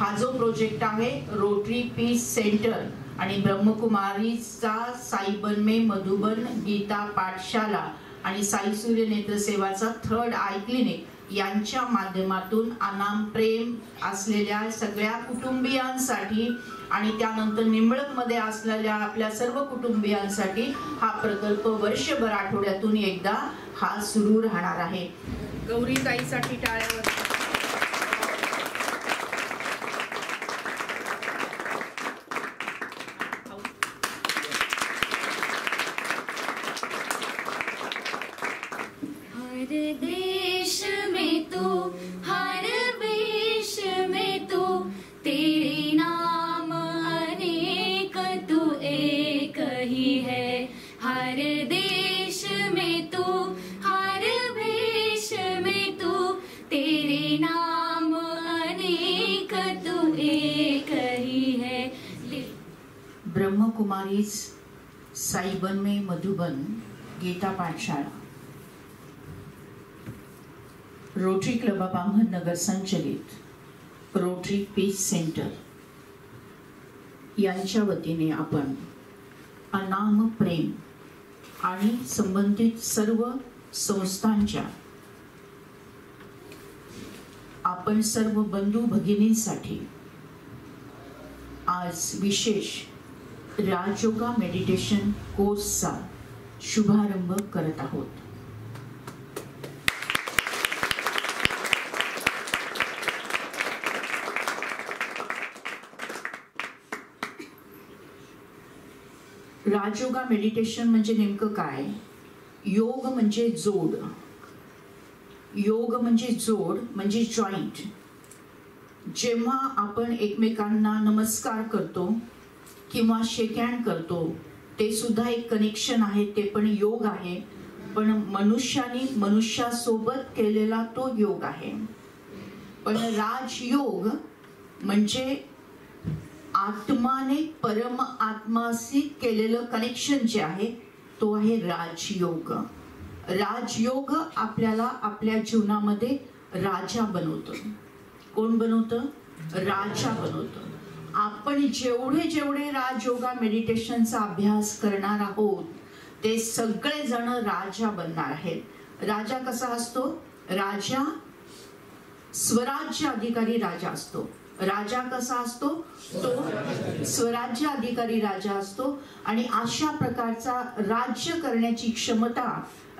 हा जो प्रोजेक्ट आहे रोटरी पीस सेंटर आणि ब्रह्मकुमारीचा साई बनमे मधुबन गीता पाठशाला आणि साई सूर्य नेत्र सेवाचा थर्ड आय क्लिनिक यांच्या माध्यमातून अनाम प्रेम असलेल्या सगळ्या कुटुंबियांसाठी आणि त्यानंतर निंबळकमध्ये असलेल्या आपल्या सर्व कुटुंबियांसाठी हा प्रकल्प वर्षभर आठवड्यातून एकदा हा सुरू राहणार आहे. गौरीताईसाठी टाळ्यावर. देश में तू हर वेश में तू तेरे नाम अनेक तू एक ही है. हर देश में तू हर वेश में तू तेरे नाम अनेक तू एक ही है. ब्रह्मकुमारी साई बनमे मधुबन गीता पाठशाला रोटरी क्लब ऑफ अहमदनगर संचलित रोटरी पीस सेंटर यांच्या वतीने आपण अनाम प्रेम आणि संबंधित सर्व संस्थांच्या आपण सर्व बंधू भगिनींसाठी आज विशेष राजयोगा मेडिटेशन कोर्सचा शुभारंभ करत आहोत. राजयोगा मेडिटेशन म्हणजे नेमकं काय? योग म्हणजे जोड. योग म्हणजे जोड म्हणजे जॉईंट. जेव्हा आपण एकमेकांना नमस्कार करतो किंवा शेक हँड करतो ते सुद्धा एक कनेक्शन आहे, ते पण योग आहे. पण मनुष्याने मनुष्यासोबत केलेला तो योग आहे. पण राजयोग म्हणजे आत्माने परम आत्माशी केलेलं कनेक्शन जे आहे तो आहे राजयोग. राजयोग आपल्याला आपल्या जीवनामध्ये राजा बनवतो. कोण बनवतं? राजा बनवतं. आपण जेवढे जेवढे राजयोगा मेडिटेशनचा अभ्यास करणार आहोत ते सगळे जण राजा बनणार आहेत. राजा कसा असतो? राजा स्वराज्य अधिकारी राजा असतो. राजा कसा असतो? तो स्वराज्य अधिकारी राजा असतो. आणि अशा प्रकारचा राज्य करण्याची क्षमता,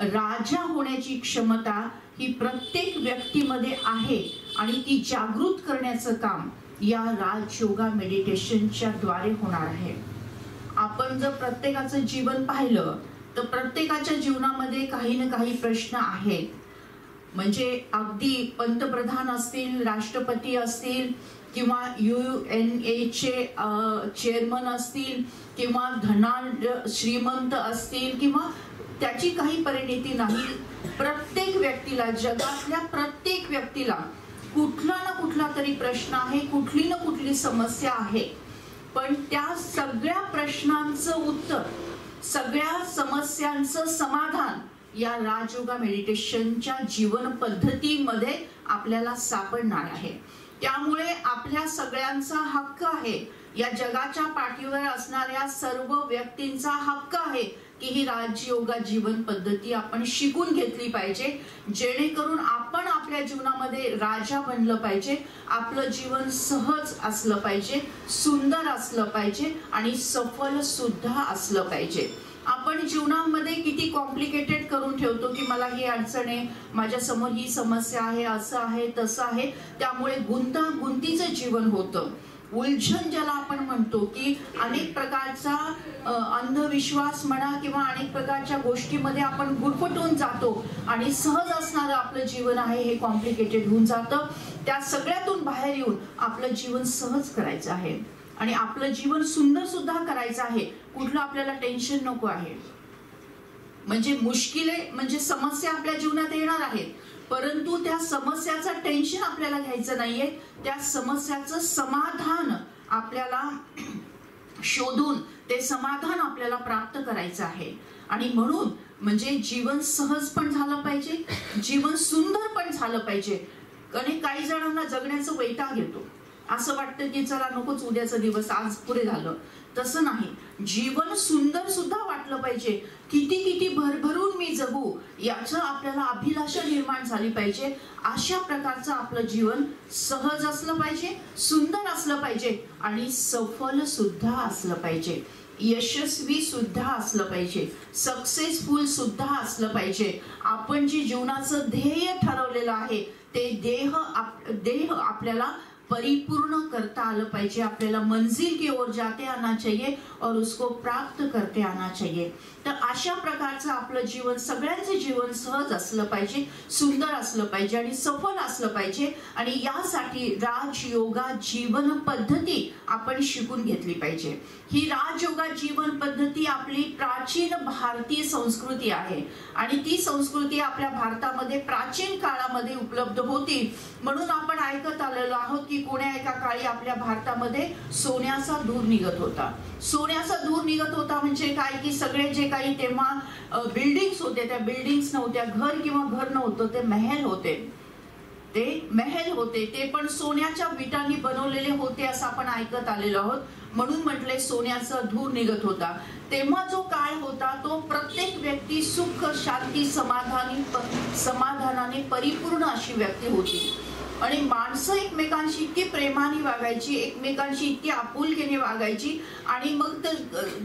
राजा होण्याची क्षमता ही प्रत्येक व्यक्तीमध्ये आहे आणि ती जागृत करण्याचं काम या राजयोगा मेडिटेशनच्या द्वारे होणार आहे. आपण जर प्रत्येकाचं जीवन पाहिलं तर प्रत्येकाच्या जीवनामध्ये काही ना काही प्रश्न आहेत. म्हणजे अगदी पंतप्रधान असतील, राष्ट्रपती असतील किंवा UNA चे चेअरमन असतील किंवा धनाढ्य श्रीमंत असतील किंवा त्याची काही परिणिती नाही. प्रत्येक व्यक्तीला, जगातल्या प्रत्येक व्यक्तीला कुठला ना कुठला तरी प्रश्न आहे, कुठली ना कुठली समस्या आहे. पण त्या सगळ्या प्रश्नांचं उत्तर, सगळ्या समस्यांचं समाधान या राजयोगा मेडिटेशनच्या जीवन पद्धतीमध्ये आपल्याला सापडणार आहे. त्यामुळे आपल्या सगळ्यांचा हक्क आहे, या जगाच्या पाठीवर असणाऱ्या सर्व व्यक्तींचा हक्क आहे की ही राजयोगा जीवन पद्धती आपण शिकून घेतली पाहिजे, जेणेकरून आपण आपल्या जीवनामध्ये राजा बनलं पाहिजे. आपलं जीवन सहज असलं पाहिजे, सुंदर असलं पाहिजे आणि सफल सुद्धा असलं पाहिजे. आपण जीवनामध्ये किती कॉम्प्लिकेटेड करून ठेवतो की मला ही अडचण आहे, माझ्या समोर ही समस्या आहे, असं आहे तसं आहे. त्यामुळे गुंतागुंतीचं जीवन होतं. उलझन ज्याला आपण म्हणतो की अनेक प्रकारचा अंधविश्वास म्हणा किंवा अनेक प्रकारच्या गोष्टीमध्ये आपण गुरफटून जातो आणि सहज असणारं आपलं जीवन आहे हे कॉम्प्लिकेटेड होऊन जातं. त्या सगळ्यातून बाहेर येऊन आपलं जीवन सहज करायचं आहे आणि आपलं जीवन सुंदर सुद्धा करायचं आहे. कुठलं आपल्याला टेन्शन नको आहे. म्हणजे मुश्किले म्हणजे समस्या आपल्या जीवनात येणार आहेत, परंतु त्या समस्याचं टेन्शन आपल्याला घ्यायचं नाहीये. त्या समस्याचं समाधान आपल्याला शोधून ते समाधान आपल्याला प्राप्त करायचं आहे. आणि म्हणून म्हणजे जीवन सहज पण झालं पाहिजे, जीवन सुंदर पण झालं पाहिजे. आणि काही जणांना जगण्याचं वैताग येतो असं वाटतं की चला नकोच उद्याचा दिवस, आज पुरे झालं. तसं नाही. जीवन सुंदर सुद्धा वाटलं पाहिजे. किती किती भरभरून मी जगू याचं आपल्याला अभिलाषा निर्माण झाली पाहिजे. अशा प्रकारचं आपलं जीवन सहज असलं पाहिजे, सुंदर असलं पाहिजे आणि सफल सुद्धा असलं पाहिजे, यशस्वी सुद्धा असलं पाहिजे, सक्सेसफुल सुद्धा असलं पाहिजे. आपण जे जीवनाचं ध्येय ठरवलेलं आहे ते देह आपल्याला परिपूर्ण करता आलं पाहिजे. आपल्याला मंजिल की ओर जाते आना चाहिए और उसको प्राप्त करते आना चाहिए. तर अशा प्रकारचं आपलं जीवन, सगळ्यांचं जीवन सहज असलं पाहिजे, सुंदर असलं पाहिजे आणि सफल असलं पाहिजे. आणि यासाठी राजयोगा जीवन पद्धती आपण शिकून घेतली पाहिजे. ही राजयोगा जीवन पद्धती आपली प्राचीन भारतीय संस्कृती आहे आणि ती संस्कृती आपल्या भारतामध्ये प्राचीन काळामध्ये उपलब्ध होती. म्हणून आपण ऐकत आलेलो आहोत की कोण्या एका काळी आपल्या भारतामध्ये सोन्याचा धूर निघत होता. सोन्याचा धूर निघत होता म्हणजे काय की सगळे जे काही तेव्हा बिल्डिंग्स होते त्या बिल्डिंग्स नव्हत्या, घर किंवा घर नव्हतं, ते महल होते. ते महल होते, ते पण सोन्याच्या विटांनी बनवलेले होते असं आपण ऐकत आलेलो आहोत. म्हणून म्हटले सोन्याचा धूर निघत होता. तेव्हा जो काळ होता तो प्रत्येक व्यक्ती सुख, शांती, समाधानाने परिपूर्ण अशी व्यक्ती होती. आणि माणसं एकमेकांशी इतकी प्रेमाने वागायची, एकमेकांशी इतकी आपुलकीने वागायची. आणि मग तर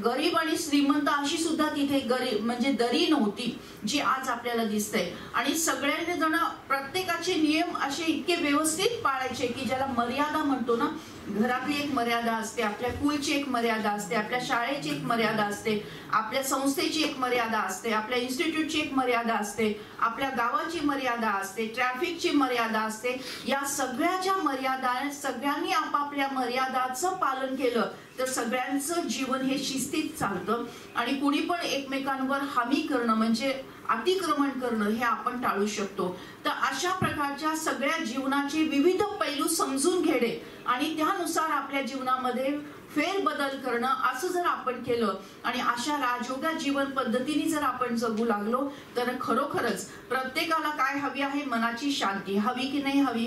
गरीब आणि श्रीमंत अशी सुद्धा तिथे म्हणजे दरी नव्हती जी आज आपल्याला दिसते. आणि सगळ्यांनी जण प्रत्येकाचे नियम असे इतके व्यवस्थित पाळायचे की ज्याला मर्यादा म्हणतो ना, घरातली एक मर्यादा असते, आपल्या कुलची एक मर्यादा असते, आपल्या शाळेची एक मर्यादा असते, आपल्या संस्थेची एक मर्यादा असते, आपल्या इन्स्टिट्यूटची एक मर्यादा असते, आपल्या गावाची मर्यादा असते, ट्रॅफिकची मर्यादा असते. या सगळ्या ज्या मर्यादा आहेत, सगळ्यांनी आपापल्या मर्यादाचं पालन केलं तर सगळ्यांचं जीवन हे शिस्तीत चालतं. आणि कुणी पण एकमेकांवर हमी करणं म्हणजे अतिक्रमण करणं हे आपण टाळू शकतो. तर अशा प्रकारच्या सगळ्या जीवनाचे विविध पैलू समजून घेणे आणि त्यानुसार आपल्या जीवनामध्ये फेरबदल करणं असं जर आपण केलं आणि अशा राजयोगा जीवन पद्धतीने जर आपण जगू लागलो तर खरोखरच प्रत्येकाला काय हवी आहे? मनाची शांती हवी की नाही हवी?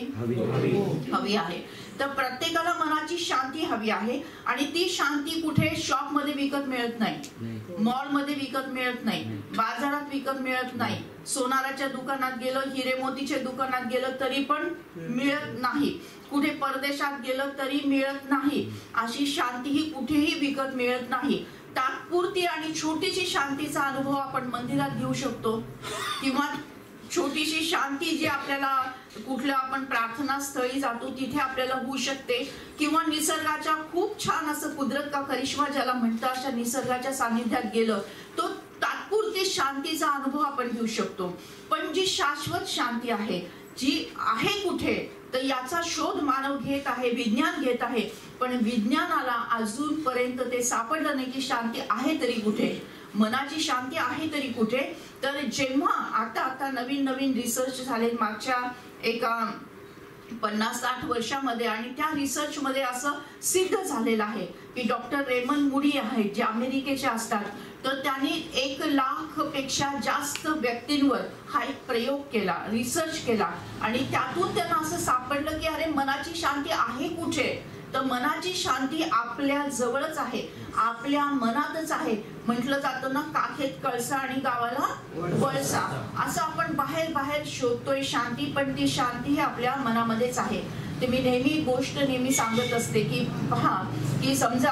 हवी आहे. तर प्रत्येकाला मनाची शांती हवी आहे आणि ती शांती कुठे शॉप मध्ये विकत मिळत नाही, मॉल मध्ये विकत मिळत नाही, बाजारात विकत मिळत नाही, सोनाराच्या दुकानात गेलं, हिरे मोतीच्या दुकानात गेलं तरी पण मिळत नाही, कुठे परदेशात गेलं तरी मिळत नाही. अशी शांती ही कुठेही विकत मिळत नाही. तात्पुरती आणि छोटीशी शांतीचा अनुभव आपण मंदिरात घेऊ शकतो किंवा छोटीशी शांती जी आपल्याला कुठल्या आपण प्रार्थना स्थळी जातो तिथे आपल्याला होऊ शकते किंवा निसर्गाच्या खूप छान असं कुदरत का करिश्मा ज्याला म्हणतात अशा निसर्गाच्या सानिध्यात गेलं तो तात्पुरती शांतीचा अनुभव आपण घेऊ शकतो. पण जी शाश्वत शांती आहे जी आहे कुठे तर याचा शोध मानव घेत आहे, विज्ञान घेत आहे. पण विज्ञानाला अजूनपर्यंत ते सापडलं नाही की शांती आहे तरी कुठे, मनाची शांती आहे तरी कुठे. तर जेव्हा आता नवीन नवीन रिसर्च झाले मागच्या एका 50-60 वर्षामध्ये आणि त्या रिसर्च मध्ये असं सिद्ध झालेलं आहे की डॉक्टर रेमंड मुडी आहेत जे अमेरिकेचे असतात. तर त्यांनी 1,00,000 पेक्षा जास्त व्यक्तींवर हा एक प्रयोग केला, रिसर्च केला आणि त्यातून त्यांना असं सापडलं की अरे मनाची शांती आहे कुठे? तर मनाची शांती आपल्या जवळच आहे, आपल्या मनातच आहे. म्हटलं जातं ना काखेत कळसा आणि गावाला वळसा, असं आपण बाहेर शोधतोय शांती पण ती शांती ही आपल्या मनामध्येच आहे. ते मी नेहमी सांगत असते की पहा की समजा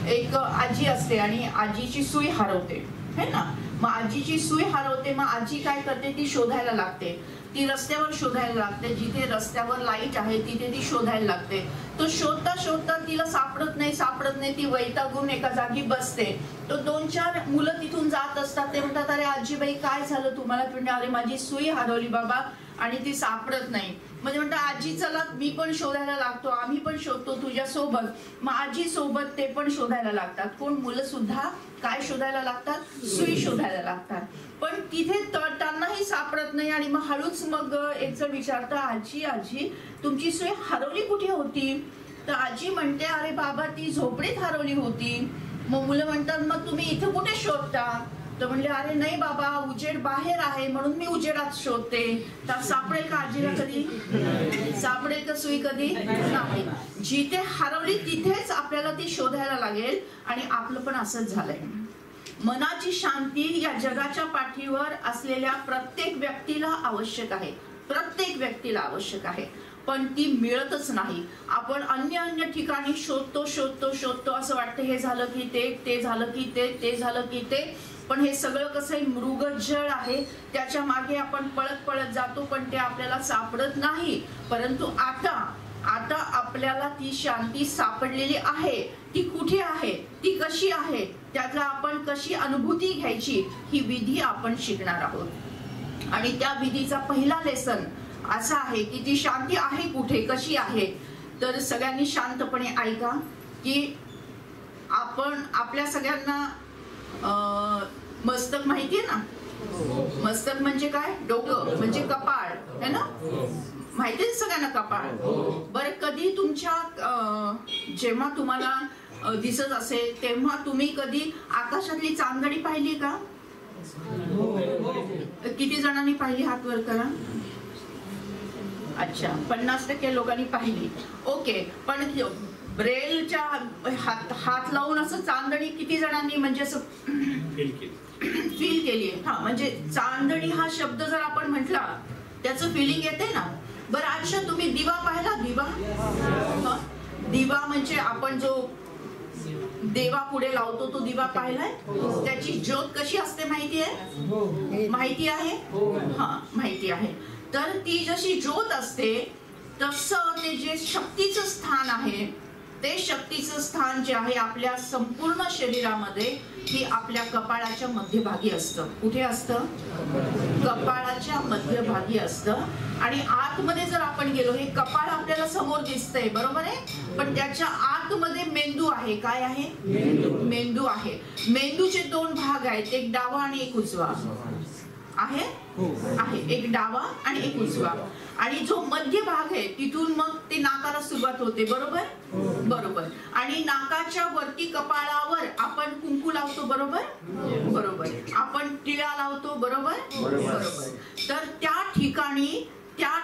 एक आजी असते आणि आजीची सुई हरवते है ना, मग आजीची सुई हरवते, मग आजी काय करते ती शोधायला लागते, ती रस्त्यावर शोधायला लागते, जिथे रस्त्यावर लाईट आहे तिथे ती शोधायला लागते. तो शोधता तिला सापडत नाही, ती वैतागून एका जागी बसते. तो 2-4 मुलं तिथून जात असतात, ते म्हणतात अरे आजीबाई काय झालं तुम्हाला? म्हणते अरे माझी सुई हरवली बाबा आणि ती सापडत नाही. म्हणजे म्हणतात आजी चला मी पण शोधायला लागतो, आम्ही पण शोधतो तुझ्या सोबत. मग आजी सोबत ते पण शोधायला लागतात. कोण? मुलं सुद्धा काय शोधायला लागतात? सुई शोधायला लागतात. पण तिथे त्यांनाही सापडत नाही आणि मग हळूच मग एक जण विचारतं आजी तुमची सुई हरवली कुठे होती? तर आजी म्हणते अरे बाबा ती झोपडीत हरवली होती. मग मुलं म्हणतात मग तुम्ही इथे कुठे शोधता? तर म्हणले अरे नाही बाबा, उजेड बाहेर आहे म्हणून मी उजेडात शोधते. तर सापडेल का आजीला कधी? सापडेल का सुई कधी? नाही. जिथे हरवली तिथेच आपल्याला ती शोधायला लागेल. आणि आपलं पण असंच झालंय. मनाची शांती या जगाच्या पाठीवर असलेल्या प्रत्येक व्यक्तीला आवश्यक आहे. प्रत्येक व्यक्तीला आवश्यक आहे, पण ती मिळतच नाही. आपण अन्य ठिकाणी शोधतो असं वाटतं. हे झालं की ते झालं की ते झालं की ते. पण हे सगळं कसं आहे, मृगजळ आहे. त्याच्या मागे आपण पळत जातो, पण ते आपल्याला सापडत नाही. परंतु आता आपल्याला ती शांती सापडलेली आहे. ती कुठे आहे, ती कशी आहे, त्याचा आपण कशी अनुभूती घ्यायची, ही विधी आपण शिकणार आहोत. आणि त्या विधीचा पहिला लेसन असा आहे की ती शांती आहे कुठे, कशी आहे. तर सगळ्यांनी शांतपणे ऐका की आपण, आपल्या सगळ्यांना मस्तक माहितीये ना? मस्तक म्हणजे काय? डोकं म्हणजे कपाळ है ना? माहितीये सगळ्यांना कपाळ. बरं, कधी तुमच्या जेव्हा तुम्हाला दिसत असेल तेव्हा तुम्ही कधी आकाशातली चांदणी पाहिली का? किती जणांनी पाहिली? हात वर करा. अच्छा, 50% लोकांनी पाहिली. ओके, पण ब्रेलच्या हात लावून असं चांदणी किती जणांनी म्हणजे असं फील केली? हा, म्हणजे चांदणी हा शब्द जर आपण म्हटला त्याचं फिलिंग येते ना. बरं, अच्छा तुम्ही दिवा पाहिला? दिवा म्हणजे आपण जो देवा पुढे लावतो तो दिवा पाहिलाय? त्याची ज्योत कशी असते माहिती आहे? माहिती आहे? हा, माहिती आहे. तर ती जशी ज्योत असते तसं ते जे शक्तीचं स्थान आहे, ते शक्तीचं स्थान जे आहे आपल्या संपूर्ण शरीरामध्ये, ही आपल्या कपाळाच्या मध्यभागी असतं. कुठे असतं? कपाळाच्या मध्यभागी असतं. आणि आतमध्ये जर आपण गेलो, हे कपाळ आपल्याला समोर दिसतंय बरोबर आहे, पण त्याच्या आतमध्ये मेंदू आहे. काय आहे? मेंदू आहे. मेंदूचे दोन भाग आहेत, एक डावा आणि एक उजवा आहे. एक डावा आणि एक उजवा. आणि जो मध्य भाग आहे तिथून मग ते नाकाला सुरुवात होते बरोबर. आणि नाकाच्या वरती कपाळावर आपण कुंकू लावतो बरोबर. आपण टिळा लावतो बरोबर. तर त्या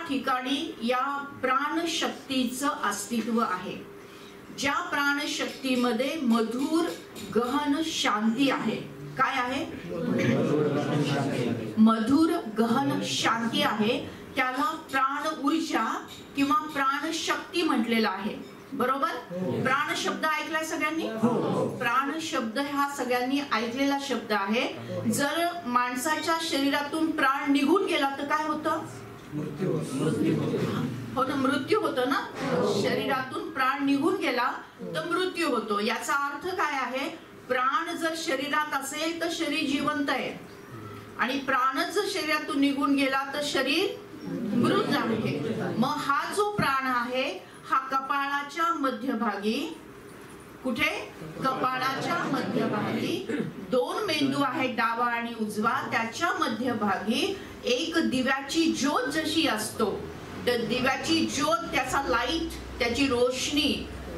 ठिकाणी या प्राणशक्तीचं अस्तित्व आहे. ज्या प्राणशक्तीमध्ये मधुर गहन शांती आहे. काय आहे? मधुर गहन शांती आहे. त्याला प्राण ऊर्जा किंवा प्राणशक्ती म्हटलेलं आहे बरोबर. प्राण शब्द ऐकलाय सगळ्यांनी? प्राण शब्द हा सगळ्यांनी ऐकलेला शब्द आहे. जर माणसाच्या शरीरातून प्राण निघून गेला तर काय होतं? हो ना, मृत्यू होतो ना. शरीरातून प्राण निघून गेला तर मृत्यू होतो. याचा अर्थ काय आहे? प्राण जर शरीरात असेल तर शरीर जिवंत आहे, आणि प्राणच जर शरीरातून निघून गेला तर शरीर मृत आहे. मग हा जो प्राण आहे हा कपाळाच्या मध्यभागी, कुठे? कपाळाच्या मध्यभागी दोन मेंदू आहेत, डावा आणि उजवा. त्याच्या मध्यभागी एक दिव्याची ज्योत जशी असतो, तर दिव्याची ज्योत, त्याचा लाईट, त्याची रोशनी,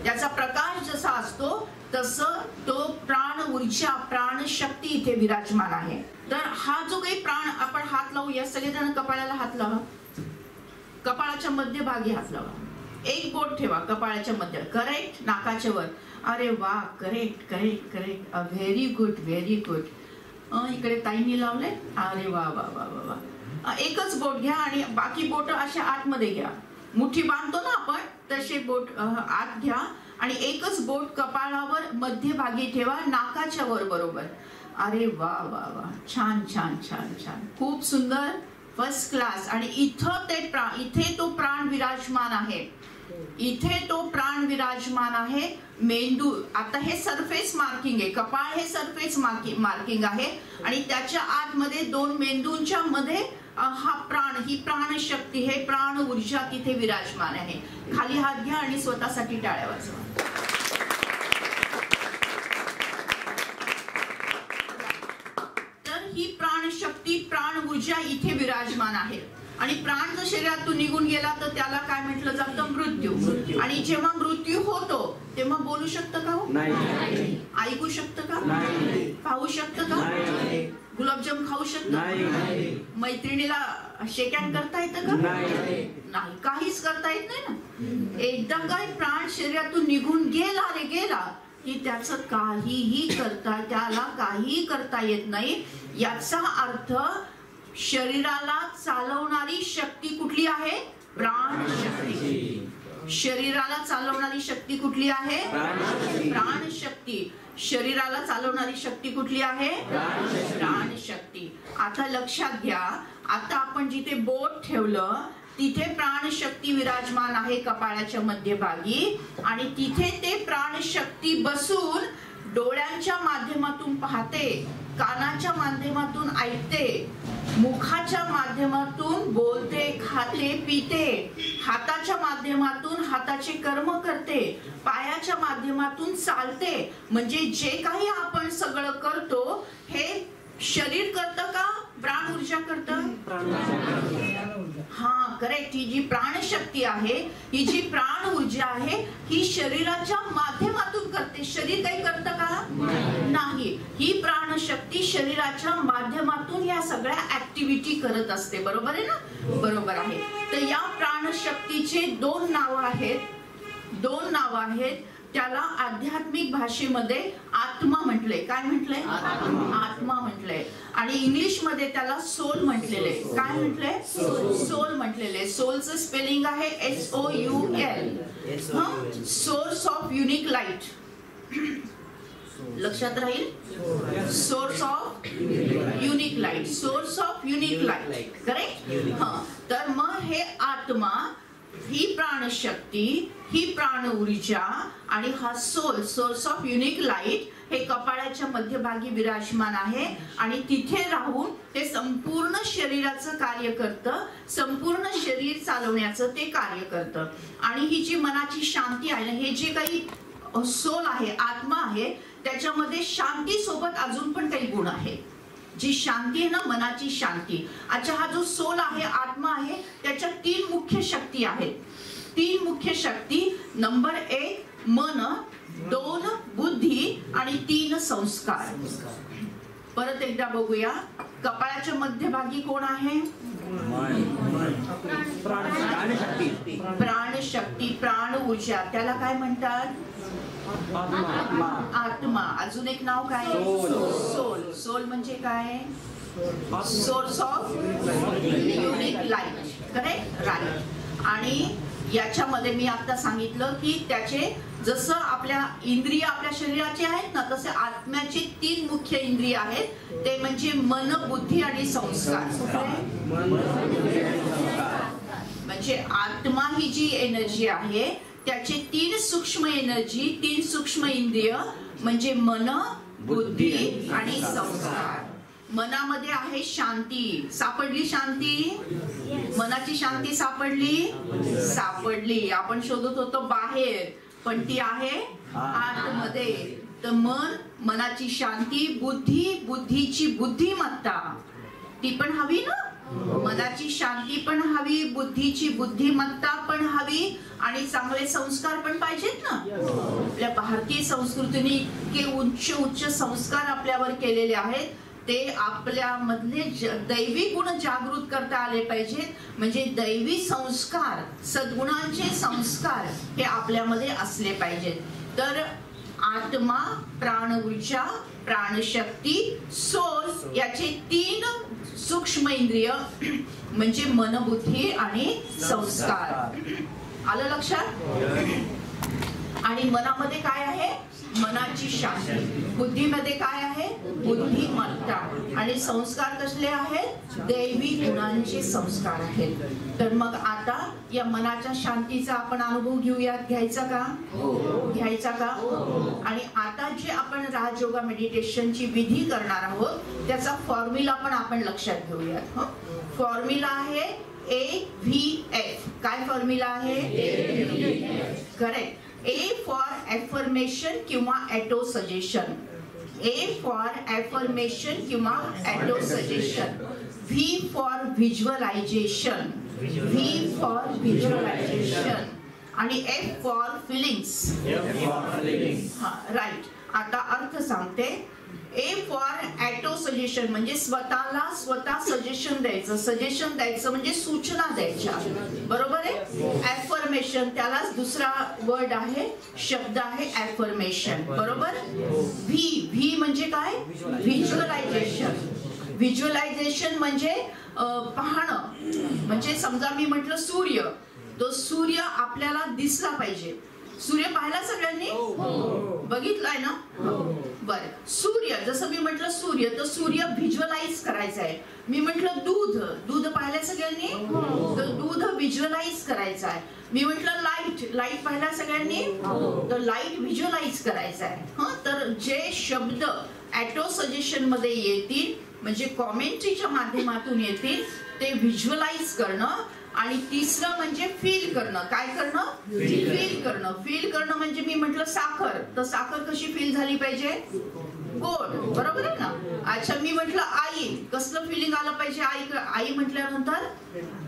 त्याचा प्रकाश जसा असतो तसं तो प्राण ऊर्जा, प्राणशक्ती इथे विराजमान आहे. तर हा जो काही प्राण, आपण हात लावू या सगळेजण, कपाळाला हात लावा, कपाळाच्या मध्यभागी हात लावा. एक बोट ठेवा कपाळाच्या मध्य, करेक्ट, नाकाच्या वर. अरे वा, करेक्ट. Very good. इकडे ताईंनी लावले. अरे वा. एकच बोट घ्या आणि बाकी बोट अशा आतमध्ये घ्या. मुठी बांधतो ना आपण तसे बोट आत घ्या आणि एकच बोट कपाळावर मध्यभागी ठेवा, नाकाच्या वर बरोबर. अरे वा. छान. खूप सुंदर, फर्स्ट क्लास. आणि इथे तो प्राण विराजमान आहे. मेंदू, आता हे सरफेस मार्किंग आहे. कपाळ हे सरफेस मार्किंग आहे. आणि त्याच्या आतमध्ये दोन मेंदूंच्या मध्ये हा प्राण, ही प्राणशक्ती, हे प्राण ऊर्जा तिथे विराजमान आहे. खाली हात घ्या आणि स्वतःसाठी टाळ्या वाजवा. तर ही प्राणशक्ती, प्राण ऊर्जा इथे विराजमान आहे. आणि प्राण जर शरीरातून निघून गेला तर त्याला काय म्हटलं जातं? मृत्यू. आणि जेव्हा मृत्यू होतो तेव्हा बोलू शकतं का? नाही. ऐकू शकतं का? पाहू शकतं का? गुलाबजाम खाऊ शकतो? मैत्रिणीला शेकहँड करता येतं का? नाही, काहीच करता येत नाही ना. एकदा काय प्राण शरीरातून निघून गेला रे गेला की त्याचं त्याला काहीही करता येत नाही. याचा अर्थ शरीराला चालवणारी शक्ती कुठली आहे? प्राणशक्ती. शरीराला चालवणारी शक्ती कुठली आहे? प्राणशक्ती. शरीराला चालवणारी शक्ती कुठली आहे? प्राणशक्ती. आता लक्षात घ्या, आता आपण जिथे बोट ठेवलं तिथे प्राणशक्ती विराजमान आहे कपाळाच्या मध्यभागी, आणि तिथे ते प्राणशक्ती बसून डोळ्यांच्या माध्यमातून पाहते, कानाच्या माध्यमातून ऐकते, मुखाच्या माध्यमातून बोलते, खाते, पिते, हाताच्या माध्यमातून हाताचे कर्म करते, पायाच्या माध्यमातून चालते. म्हणजे जे काही आपण सगळं करतो हे शरीर करतं का प्राण ऊर्जा करतं? हा, करेक्ट. ही जी प्राणशक्ती आहे, ही जी प्राण ऊर्जा आहे, ही शरीराच्या माध्यमातून करते. शरीर काही करतं का? नाही. ही प्राणशक्ती शरीराच्या माध्यमातून या सगळ्या ऍक्टिव्हिटी करत असते. बरोबर आहे ना? बरोबर आहे. तर या प्राणशक्तीचे दोन नावं आहेत. त्याला आध्यात्मिक भाषेमध्ये आत्मा म्हटलंय. काय म्हटलंय? आत्मा म्हटलंय. आणि इंग्लिश मध्ये त्याला सोल म्हटलेले. काय म्हटलंय? सोल म्हटलेले. सोलचं स्पेलिंग आहे SOUL. Source of unique light. लक्षात राहील? Source of unique light. Source of unique light. Correct. तर मग हे आत्मा, ही प्राणशक्ती, ही प्राण ऊर्जा आणि हा soul, source of unique light, हे कपाळाच्या मध्यभागी विराजमान आहे. आणि तिथे राहून ते संपूर्ण शरीराचं कार्य करतं. संपूर्ण शरीर चालवण्याचं ते कार्य करतं. आणि ही जी मनाची शांती आहे, हे जे काही सोल आहे, आत्मा आहे, त्याच्यामध्ये शांती सोबत अजून पण काही गुण आहे. जी शांती आहे ना, मनाची शांती. अच्छा, हा जो सोल आहे, आत्मा आहे, त्याच्या 3 मुख्य शक्ती आहेत. 3 मुख्य शक्ती. नंबर 1 मन, 2 बुद्धी आणि 3 संस्कार. परत एकदा बघूया. कपाळाच्या मध्यभागी कोण आहे? प्राणशक्ती, प्राण ऊर्जा. त्याला काय म्हणतात? आत्मा. अजून एक नाव काय? सोल. सोल म्हणजे काय? Source of unique light. Correct. Right. आणि याच्यामध्ये मी आता सांगितलं की त्याचे जसं आपल्या इंद्रिय आपल्या शरीराचे आहेत ना, तसे आत्म्याचे 3 मुख्य इंद्रिय आहेत. ते म्हणजे मन, बुद्धी आणि संस्कार. म्हणजे आत्मा ही जी एनर्जी आहे, त्याचे 3 सूक्ष्म एनर्जी, 3 सूक्ष्म इंद्रिय म्हणजे मन, बुद्धी आणि संस्कार. मनामध्ये आहे शांती. सापडली शांती? मनाची शांती सापडली. आपण शोधत होतो बाहेर, पण ती आहे आतमध्ये. तर मन, मनाची शांती, बुद्धी, बुद्धीची बुद्धिमत्ता, ती पण हवी ना. मनाची शांती पण हवी, बुद्धीची बुद्धिमत्ता पण हवी, आणि चांगले संस्कार पण पाहिजेत ना. आपल्या भारतीय संस्कृतीने इतके उच्च उच्च संस्कार आपल्यावर केलेले आहेत. ते आपल्यामधले दैवी गुण जागृत करता आले पाहिजेत. म्हणजे दैवी संस्कार, सद्गुणांचे संस्कार हे आपल्यामध्ये असले पाहिजेत. तर आत्मा, प्राण ऊर्जा, प्राणशक्ती, सोल, याचे 3 सूक्ष्म इंद्रिय म्हणजे मन, बुद्धी आणि संस्कार. आलं लक्षात? आणि मनामध्ये काय आहे? मनाची शांती. बुद्धीमध्ये काय आहे? बुद्धिमत्ता. आणि संस्कार कसले आहेत? दैवी गुणांचे संस्कार आहेत. तर मग आता या मनाच्या शांतीचा आपण अनुभव घेऊयात. घ्यायचा का? घ्यायचा का? आणि आता जे आपण राजयोगा मेडिटेशनची विधी करणार आहोत, त्याचा फॉर्म्युला पण आपण लक्षात घेऊयात. फॉर्म्युला आहे AVF. काय फॉर्म्युला आहे? करेक्ट. A फॉर एफर्मेशन किंवा auto suggestion. A for affirmation किंवा auto suggestion. V for visualisation. V for visualisation. आणि F फॉर फिलिंग्स. राईट. आता अर्थ सांगते. ए फॉर ॲटो सजेशन म्हणजे स्वतःला स्वतः सजेशन द्यायचं म्हणजे सूचना द्यायच्या, बरोबर आहे. ॲफर्मेशन, त्यालाच दुसरा वर्ड आहे, शब्द आहे ॲफर्मेशन, बरोबर. व्ही म्हणजे काय? व्हिज्युअलायझेशन म्हणजे पाहणं. म्हणजे समजा मी म्हटलं सूर्य, तो सूर्य आपल्याला दिसला पाहिजे. सूर्य पाहिला सगळ्यांनी? बघितलाय ना? बरं. सूर्य, जसं मी म्हटलं सूर्य, तर सूर्य व्हिज्युअलाइज करायचं आहे. मी म्हटलं दूध पाहिलं सगळ्यांनी? तर दूध व्हिज्युअलाइज करायचं आहे. मी म्हटलं लाईट पाहिला सगळ्यांनी? तर लाईट व्हिज्युअलाइज करायचं आहे. तर जे शब्द ॲटो सजेशन मध्ये येतील म्हणजे कॉमेंट्रीच्या माध्यमातून येतील ते व्हिज्युअलाइज करणं. आणि तिसरं म्हणजे फील करणं. काय करणं? फील करणं म्हणजे मी म्हटलं साखर, तर साखर कशी फील झाली पाहिजे? गोड, बरोबर आहे ना. अच्छा, मी म्हटलं आई, कसलं फिलिंग आलं पाहिजे? आई म्हटल्यानंतर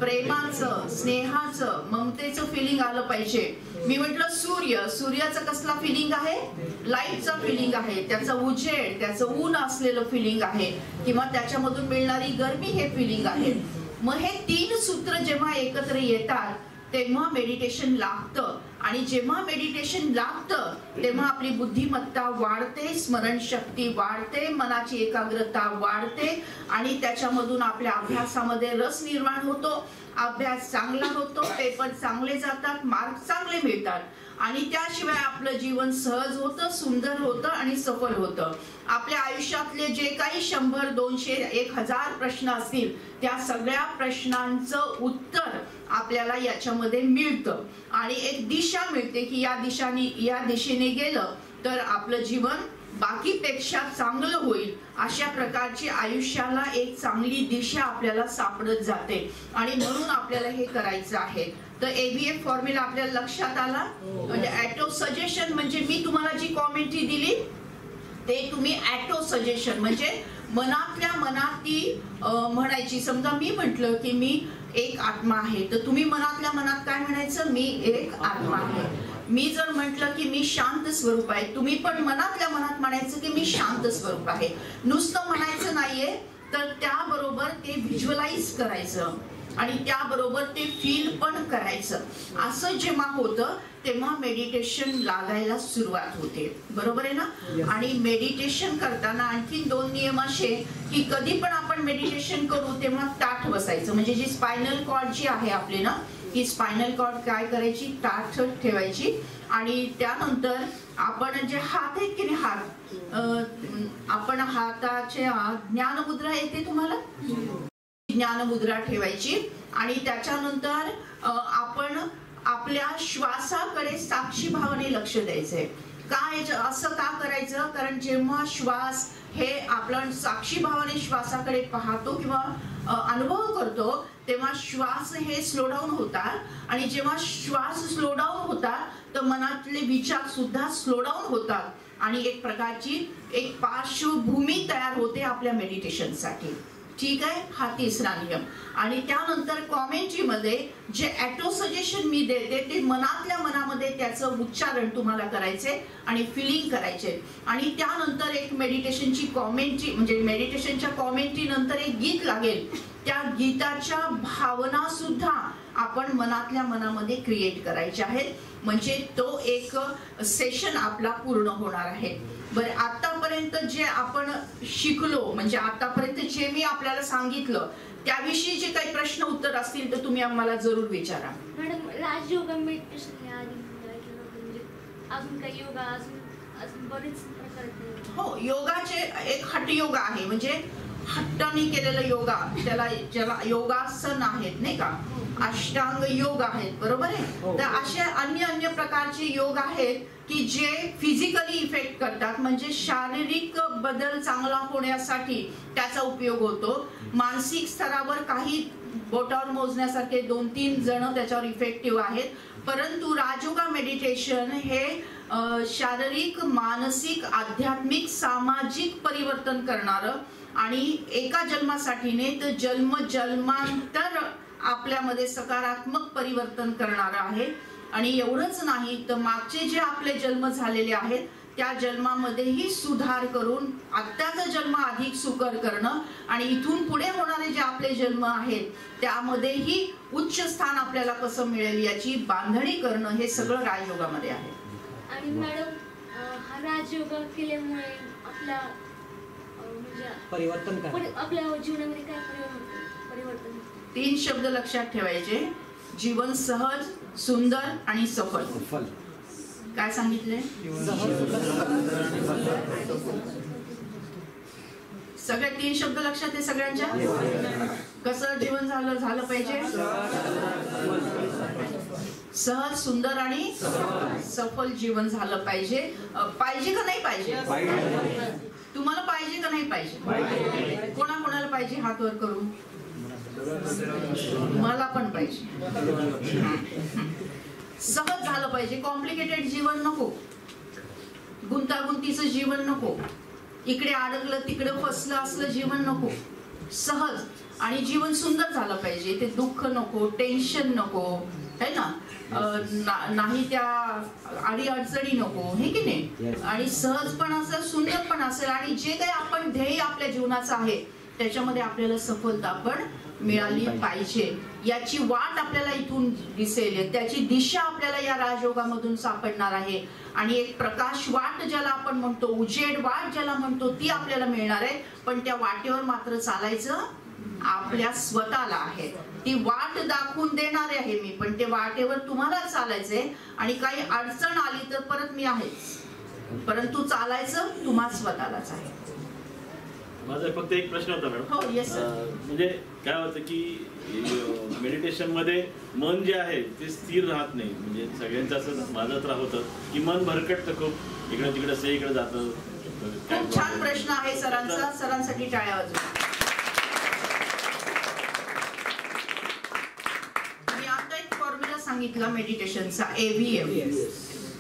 प्रेमाचं, स्नेहाचं, ममतेचं फिलिंग आलं पाहिजे. मी म्हटलं सूर्याचं कसला फिलिंग आहे? लाईटचा फिलिंग आहे. त्याचं उजेड, त्याचं ऊन असलेलं फिलिंग आहे किंवा त्याच्यामधून मिळणारी गरमी हे फिलिंग आहे. मग हे 3 सूत्र जेव्हा एकत्र येतात तेव्हा मेडिटेशन लागतं. आणि जेव्हा मेडिटेशन लागतं तेव्हा आपली बुद्धिमत्ता वाढते, स्मरणशक्ती वाढते, मनाची एकाग्रता वाढते आणि त्याच्यामधून आपल्या अभ्यासामध्ये रस निर्माण होतो. अभ्यास चांगला होतो, पेपर चांगले जातात, मार्क चांगले मिळतात आणि त्याशिवाय आपलं जीवन सहज होतं, सुंदर होतं आणि सफल होतं. आपल्या आयुष्यातले जे काही 100, 200, 1000 प्रश्न असतील त्या सगळ्या प्रश्नांचं उत्तर आपल्याला याच्यामध्ये मिळतं आणि एक दिशा मिळते की या दिशेने गेलं तर आपलं जीवन बाकीपेक्षा चांगलं होईल. अशा प्रकारची आयुष्याला एक चांगली दिशा आपल्याला सापडत जाते आणि म्हणून आपल्याला हे करायचं आहे. तर ABF फॉर्म्युला आपल्याला लक्षात आला. म्हणजे ॲटो सजेशन म्हणजे मी तुम्हाला जी कॉमेंट्री दिली ते तुम्ही ॲटो सजेशन म्हणजे मनातल्या मनात ती म्हणायची. समजा मी म्हटलं की मी एक आत्मा आहे, तर तुम्ही मनातल्या मनात काय म्हणायचं? मी एक आत्मा आहे. मी जर म्हटलं की मी शांत स्वरूप आहे, तुम्ही पण मनातल्या मनात म्हणायचं की मी शांत स्वरूप आहे. नुसतं म्हणायचं नाहीये, तर त्याबरोबर ते व्हिज्युअलाइज करायचं आणि त्याबरोबर ते फील पण करायचं. असं जेव्हा होतं तेव्हा मेडिटेशन लागायला सुरुवात होते, बरोबर आहे ना. आणि मेडिटेशन करताना आणखी 2 नियम असे की कधी पण आपण मेडिटेशन करू तेव्हा ताठ बसायचं. म्हणजे जी स्पायनल कॉर्ड जी आहे आपली ना, ही स्पायनल कॉर्ड काय करायची? ताठ ठेवायची. आणि त्यानंतर आपण जे हात आहेत की नाही, हात, आपण हाताचे ज्ञानमुद्रा येते तुम्हाला? ज्ञानमुद्रा ठेवायची आणि त्याच्यानंतर आपण आपल्या श्वासाकडे साक्षी भावाने लक्ष द्यायचंय. काय असं का करायचं? कारण जेव्हा श्वास हे आपण साक्षी भावाने श्वासाकडे पाहतो किंवा अनुभव करतो तेव्हा श्वास हे स्लो डाऊन होतात आणि जेव्हा श्वास स्लो डाऊन होतात तर मनातले विचार सुद्धा स्लो डाऊन होतात आणि एक प्रकारची एक पार्श्वभूमी तयार होते आपल्या मेडिटेशनसाठी. ठीक आहे, हा तिसरा नियम. आणि त्यानंतर कॉमेंट्री मध्ये जे ॲटो सजेशन मी देते ते मनातल्या मनामध्ये त्याचं उच्चारण तुम्हाला करायचे आणि फिलिंग करायचे. आणि त्यानंतर एक मेडिटेशनची कॉमेंट्री म्हणजे मेडिटेशनच्या कॉमेंट्री नंतर एक गीत लागेल. त्या गीताच्या भावना सुद्धा आपण मनातल्या मनामध्ये क्रिएट करायचे आहेत. म्हणजे तो एक सेशन आपला पूर्ण होणार आहे. बरं, आतापर्यंत जे आपण शिकलो म्हणजे आतापर्यंत जे मी आपल्याला सांगितलं त्याविषयी जे काही प्रश्न उत्तर असतील तर तुम्ही आम्हाला जरूर विचारा. मॅडम, राजयोग मेडिटेशन म्हणजे अजून काही योगा अजून बरेच प्रकार? हो, योगाचे एक हठयोगा आहे म्हणजे हट्टाने केलेलं योगा, ज्याला योगासन आहेत नाही का, अष्टांग योग आहेत, बरोबर आहे. तर असे अन्य प्रकारचे योग आहेत की जे फिजिकली इफेक्ट करतात. म्हणजे शारीरिक बदल चांगला होण्यासाठी त्याचा उपयोग होतो. मानसिक स्तरावर काही बोटावर मोजण्यासारखे 2-3 जण त्याच्यावर इफेक्टिव्ह आहेत. परंतु राजयोगा मेडिटेशन हे शारीरिक, मानसिक, आध्यात्मिक, सामाजिक परिवर्तन करणारं आणि एका जन्मासाठी नाही तर जन्मांतर आपल्यामध्ये सकारात्मक परिवर्तन करणारं आहे. आणि एवढंच नाही तर मागचे जे आपले जन्म झालेले आहेत त्या जन्मामध्येही सुधार करून आत्ताचा जन्म अधिक सुकर करणं आणि इथून पुढे होणारे जे आपले जन्म आहेत त्यामध्येही उच्च स्थान आपल्याला कसं मिळेल याची बांधणी करणं हे सगळं राजयोगामध्ये आहे. आणि मॅडम हा राजयोग केल्यामुळे आपल्या म्हणजे परिवर्तन आपल्या जीवनामध्ये काय परिवर्तन? 3 शब्द लक्षात ठेवायचे. जीवन सहज, सुंदर आणि सफल. काय सांगितले? सगळे 3 शब्द लक्षात आहे सगळ्यांच्या. कसं जीवन झालं पाहिजे? सहज, सुंदर आणि सफल जीवन झालं पाहिजे. पाहिजे का नाही पाहिजे? तुम्हाला पाहिजे का नाही पाहिजे? कोणाकोणाला पाहिजे? हात वर करू. मला पण पाहिजे. सहज झालं पाहिजे. कॉम्प्लिकेटेड जीवन नको, गुंतागुंतीचं जीवन नको, इकडे अडकलं तिकडे फसलं असलं जीवन नको. सहज आणि जीवन सुंदर झालं पाहिजे. ते दुःख नको, टेन्शन नको, है ना, नाही त्या अडी अडचणी नको, हे की नाही. आणि सहज पण असेल, सुंदर पण असेल आणि जे काही आपण ध्येय आपल्या जीवनाचं आहे त्याच्यामध्ये आपल्याला सफलता पण मिळाली पाहिजे. याची वाट आपल्याला इथून दिसेल, त्याची दिशा आपल्याला या राजयोगामधून सापडणार आहे. आणि एक प्रकाश वाट ज्याला आपण म्हणतो, उजेड वाट ज्याला म्हणतो, ती आपल्याला मिळणार आहे. पण त्या वाटेवर मात्र चालायचं आपल्या स्वतःला आहे. ती वाट दाखवून देणारे आहे मी, पण ते वाटेवर तुम्हाला चालायचंय. आणि काही अडचण आली तर परत मी आहेच, परंतु चालायचं तुम्हा स्वतःलाच आहे. माझा फक्त एक प्रश्न होता मॅडम. हो, येस सर. म्हणजे काय होतं की मेडिटेशन मध्ये मन जे आहे ते स्थिर राहत नाही. म्हणजे सगळ्यांचं असं माझं तर होतं की मन भरकटतं खूप, इकडे तिकडे असं इकडे जातं. खूप छान प्रश्न आहे सरांचा. सरांसाठी टाळ्या वाजवा. मी आता एक फॉर्म्युला सांगितला मेडिटेशनचा, AVM.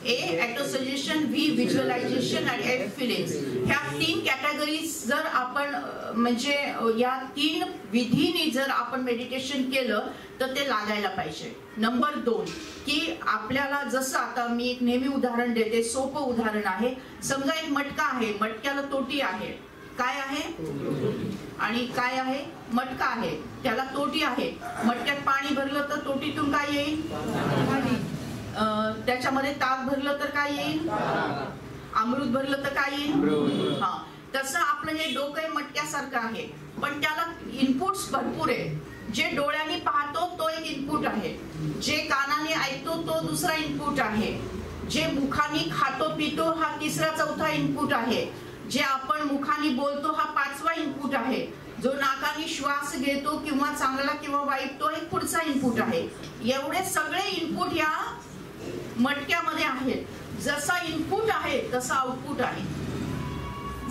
A autosuggestion, V visualisation आणि F फिलिंग्स. ह्या 3 कॅटेगरीज जर आपण म्हणजे या 3 विधीने जर आपण मेडिटेशन केलं तर ते लागायला पाहिजे. नंबर 2 की आपल्याला जसं आता मी एक नेहमी उदाहरण देते, सोपं उदाहरण आहे. समजा एक मटका आहे, मटक्याला तोटी आहे. काय आहे? आणि काय आहे? मटका आहे, त्याला तोटी आहे. मटक्यात पाणी भरलं तर तोटीतून काय येईल? पाणी. त्याच्यामध्ये ताक भरलं तर काय येईल? अमृत भरलं तर काय येईल? हा. तसं आपलं हे डोकं मटक्यासारखं आहे, पण त्याला इनपुट्स भरपूर आहे. जे डोळ्याने पाहतो तो एक इनपुट आहे, जे कानाने ऐकतो तो दुसरा इनपुट आहे, जे मुखाने खातो पितो हा तिसरा चौथा इनपुट आहे, जे आपण मुखाने बोलतो हा 5वा इनपुट आहे, जो नाकाने श्वास घेतो किंवा चांगला किंवा वाईट तो एक पुढचा इनपुट आहे. एवढे सगळे इनपुट या मटक्यामध्ये आहेत. जसा इनपुट आहे तसा आउटपुट आहे.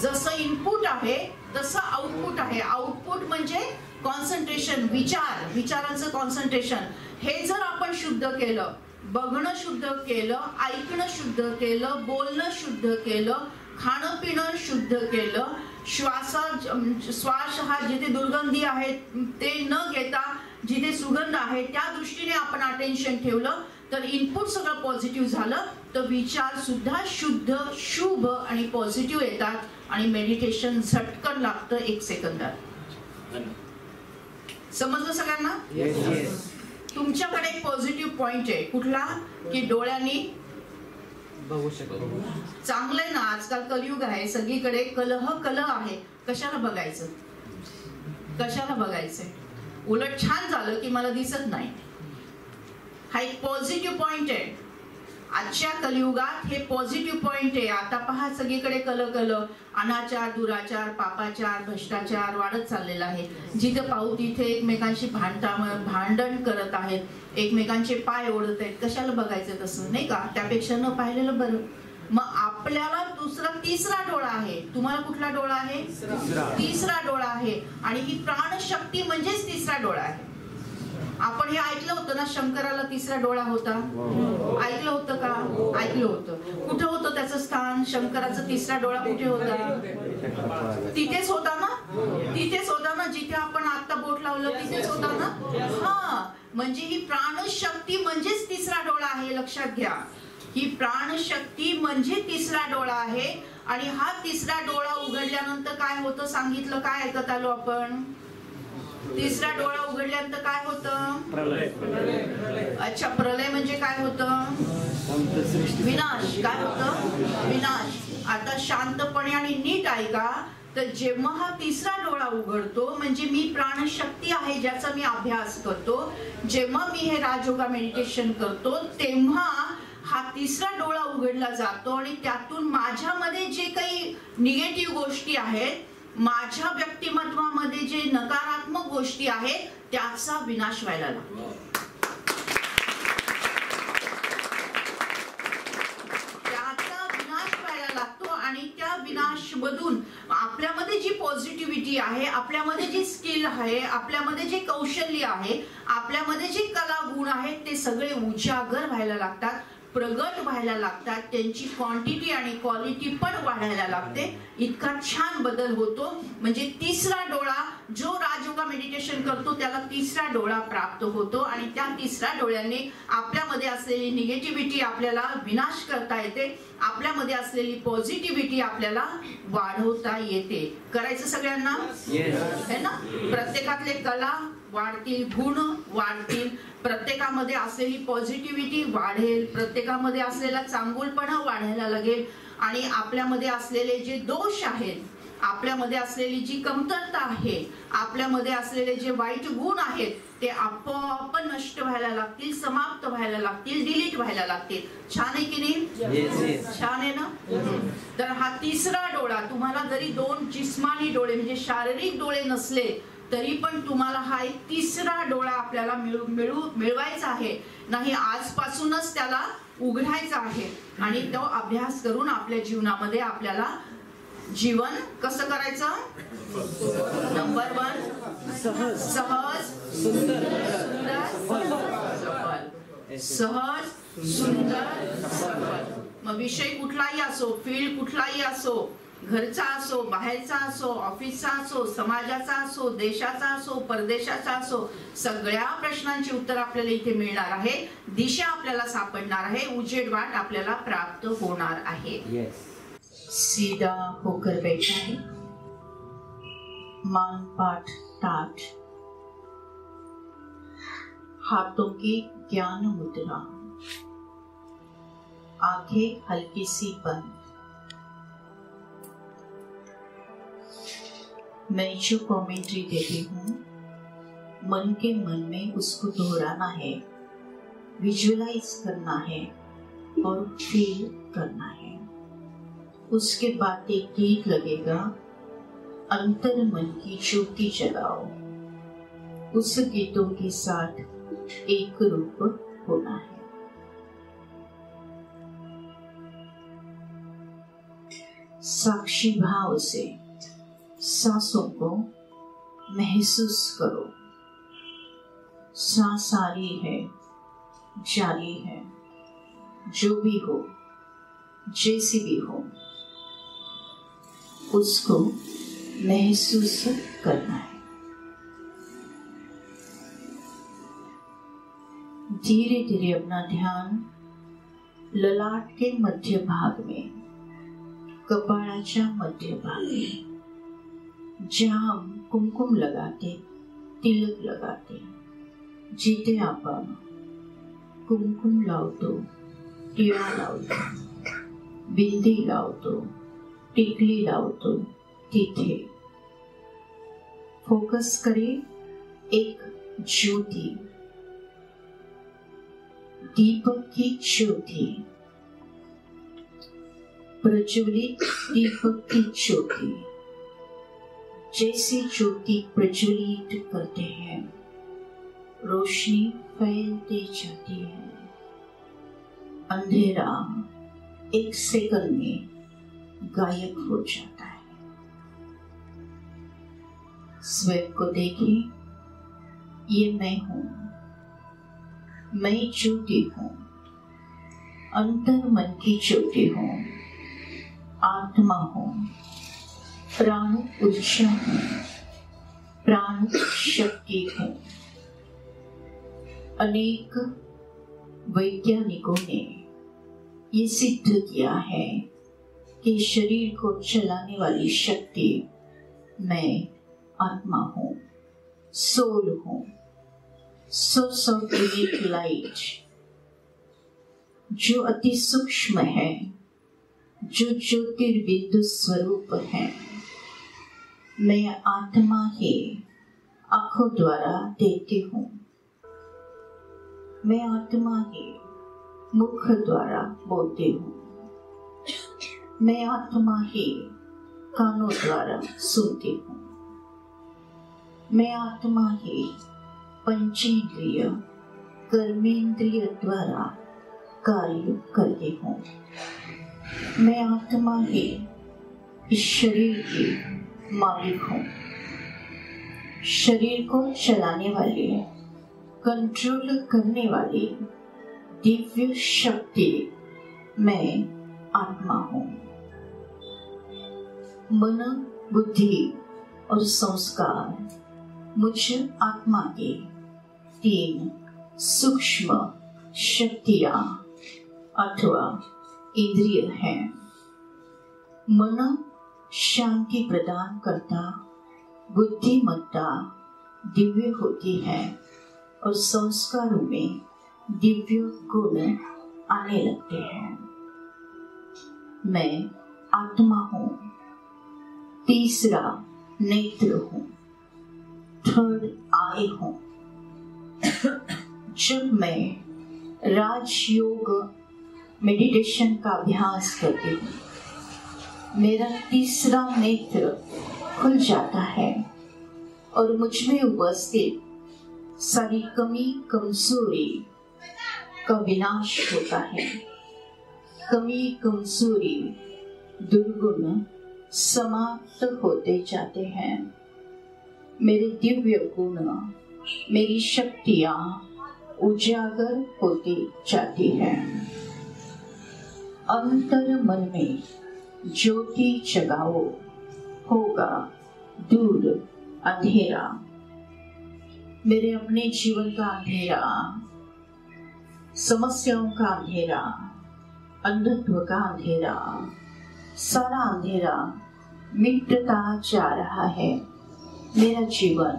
जसं इनपुट आहे तसं आउटपुट आहे. आउटपुट म्हणजे कॉन्सन्ट्रेशन, विचारांचं कॉन्सन्ट्रेशन. हे जर आपण शुद्ध केलं, बघणं शुद्ध केलं, ऐकणं शुद्ध केलं, बोलणं शुद्ध केलं, खाणं पिणं शुद्ध केलं, श्वास हा जिथे दुर्गंधी आहे ते न घेता जिथे सुगंध आहे त्या दृष्टीने आपण अटेन्शन ठेवलं तर इनपुट सगळं पॉझिटिव्ह झालं तर विचार सुद्धा शुद्ध, शुभ आणि पॉझिटिव्ह येतात आणि मेडिटेशन झटकन लागतं 1 सेकंदात. समजलं सगळ्यांना? तुमच्याकडे एक पॉझिटिव्ह पॉइंट आहे. कुठला? की डोळ्यांनी बघू शकतो. चांगलंय ना, आजकाल कलियुग आहे, सगळीकडे कलह आहे. कशाला बघायचं? कशाला बघायचंय? उलट छान झालं की मला दिसत नाही. हा एक पॉझिटिव्ह पॉइंट आहे. आजच्या कलियुगात हे पॉझिटिव्ह पॉइंट आहे. आता पहा सगळीकडे कलह, अनाचार, दुराचार, पापाचार, भ्रष्टाचार वाढत चाललेला आहे. जिथे पाहू तिथे एकमेकांशी भांडण करत आहेत, एकमेकांचे पाय ओढत आहेत. कशाला बघायचं तसं, नाही का? त्यापेक्षा न पाहिलेलं बरं. मग आपल्याला तिसरा डोळा आहे. तुम्हाला कुठला डोळा आहे? तिसरा डोळा आहे. आणि ही प्राणशक्ती म्हणजेच तिसरा डोळा आहे. आपण हे ऐकलं होतं ना, शंकराला तिसरा डोळा होता. ऐकलं होतं का? ऐकलं होतं. कुठं होतं त्याचं स्थान? शंकराचा तिसरा डोळा कुठे होता? तिथेच होता ना. तिथेच होता ना, जिथे आपण आता बोट लावलं तिथेच होता ना. हा, म्हणजे ही प्राणशक्ती म्हणजेच तिसरा डोळा आहे, लक्षात घ्या. ही प्राणशक्ती म्हणजे तिसरा डोळा आहे. आणि हा तिसरा डोळा उघडल्यानंतर काय होतं सांगितलं, काय ऐकत आलो आपण? तिसरा डोळा उघडल्यानंतर काय होतं? अच्छा, प्रलय म्हणजे काय होतं? विनाश. काय होतं? विनाश. आता शांतपणे आणि नीट ऐका. तर जेव्हा हा तिसरा डोळा उघडतो म्हणजे मी प्राणशक्ती आहे ज्याचा मी अभ्यास करतो, जेव्हा मी हे राजयोगा मेडिटेशन करतो तेव्हा हा तिसरा डोळा उघडला जातो आणि त्यातून माझ्यामध्ये जे काही निगेटिव्ह गोष्टी आहेत, माझ्या व्यक्तिमत्वामध्ये जे नकारात्मक गोष्टी आहेत त्याचा विनाश व्हायला लागतो. त्याचा विनाश व्हायला लागतो आणि त्या विनाशमधून आपल्यामध्ये जी पॉझिटिव्हिटी आहे, आपल्यामध्ये जी स्किल आहे, आपल्यामध्ये जे कौशल्य आहे, आपल्यामध्ये जे कला गुण आहेत ते सगळे उजागर व्हायला लागतात, प्रगट व्हायला लागतात. त्यांची क्वांटिटी आणि क्वालिटी पण वाढायला लागते. इतका छान बदल होतो. म्हणजे तिसरा डोळा, जो राजयोगा मेडिटेशन करतो त्याला तिसरा डोळा प्राप्त होतो आणि त्या तिसऱ्या डोळ्याने आपल्यामध्ये असलेली निगेटिव्हिटी आपल्याला विनाश करता येते, आपल्यामध्ये असलेली पॉझिटिव्हिटी आपल्याला वाढवता येते. करायचं सगळ्यांना है ना? प्रत्येकातले कला वाढतील, गुण वाढतील, प्रत्येकामध्ये असलेली पॉझिटिव्हिटी वाढेल, प्रत्येकामध्ये असलेला चांगुलपणा वाढायला लागेल आणि आपल्यामध्ये असलेले जे दोष आहेत, आपल्यामध्ये असलेली जी कमतरता आहे, आपल्यामध्ये असलेले जे वाईट गुण आहेत ते आपोआप नष्ट व्हायला लागतील, समाप्त व्हायला लागतील, डिलीट व्हायला लागतील. छान आहे की नाही? छान आहे ना? तर हा तिसरा डोळा तुम्हाला जरी दोन जिस्मानी डोळे म्हणजे शारीरिक डोळे नसले तरी पण तुम्हाला हा एक तिसरा डोळा आपल्याला मिळवायचा आहे. नाही, आजपासूनच त्याला उघडायचा आहे आणि तो अभ्यास करून आपल्या जीवनामध्ये आपल्याला जीवन कसं करायचं? नंबर 1 सहज, सुंदर, सहज, सुंदर, सफल. मग विषय कुठलाही असो, फील्ड कुठलाही असो, घरचा असो, बाहेरचा असो, ऑफिसचा असो, समाजाचा असो, देशाचा असो, परदेशाचा असो, सगळ्या प्रश्नांची उत्तर आपल्याला इथे मिळणार आहे. दिशा आपल्याला सापडणार आहे, उजेडवाट आपल्याला प्राप्त होणार आहे. सीधा होकर बैठा है, मान पाठ टाट, हाथों की ज्ञान मुद्रा, आंखें हल्की सी बंद. मैं जो कमेंट्री देती हूँ मन के मन में उसको दोहराना है, विजुअलाइज करना है और फील करना है. उसके बाद एक गीत लगेगा, अंतर मन की ज्योति जलाओ. उस गीतों के साथ एक रूप होना है. साक्षी भाव से सांसों को महसूस करो. सांस आ रही है, जारी है, जो भी हो, जैसी भी हो, उसको महसूस करना है. धीरे धीरे अपना ध्यान ललाट के मध्य भाग में, कपाळाच्या मध्य भागी, जहां हम कुमकुम लगाते, तिलक लगाते, जिथे आपण कुमकुम लावतो, टिळा लावतो, बिंदी लावतो, टिकली लावतो, तिथे फोकस करे एक ज्योति, दीपक की ज्योति, प्रज्वलित दीपक की ज्योति. जैसे ज्योति प्रज्वलित करते हैं, रोशनी फैलती जाती है. अंधेरा एक सेकंड में गायब हो जाता है. स्वयं को देखिए, ये मैं हूं, मैं ज्योति हूं, अंतर मन की ज्योति हूं, आत्मा हूं, प्राण ऊर्जा हूं, प्राण शक्ति हूं. अनेक वैज्ञानिकों ने ये सिद्ध किया है कि शरीर को चलाने वाली शक्ति मैं आत्मा हूँ, सोल हूँ, सोर्स ऑफ यूनिक लाइट, जो अति सूक्ष्म है, जो ज्योतिर्बिंदु स्वरूप है। मैं आत्मा ही आंखों द्वारा देती हूँ, मैं आत्मा ही मुख द्वारा बोलती हूँ, मैं आत्मा ही कानों द्वारा सुनती हूँ, मैं आत्मा ही पंचेंद्रिय कर्मेंद्रिय द्वारा कार्य करती हूँ, मैं आत्मा ही इस शरीर की मालिक हूँ। शरीर को चलाने वाली, कंट्रोल करने वाली दिव्य शक्ति मैं आत्मा हूँ। मन, बुद्धि और संस्कार मुझ आत्मा के 3 सूक्ष्म शक्तियाँ अथवा इंद्रिय हैं। मन शांति प्रदान करता, बुद्धिमत्ता दिव्य होती है और संस्कारों में दिव्य गुण आने लगते हैं। मैं आत्मा हूँ, तीसरा नेत्र हूँ, 3rd आई हूँ। जब मैं राजयोग मेडिटेशन का अभ्यास करती हूँ, मेरा तीसरा नेत्र खुल जाता है और मुझ में उपस्थित सारी कमी कमजोरी का विनाश होता है। कमी कमजोरी दुर्गुण समाप्त होते जाते हैं। मेरे दिव्य गुण, मेरी शक्तियाँ उजागर होती जाती हैं। अंतर मन में ज्योति जगाओ, होगा दूर अंधेरा। मेरे अपने जीवन का अंधेरा, समस्याओं का अंधेरा, अंधत्व का अंधेरा, सारा अंधेरा मिटता जा रहा है। मेरा जीवन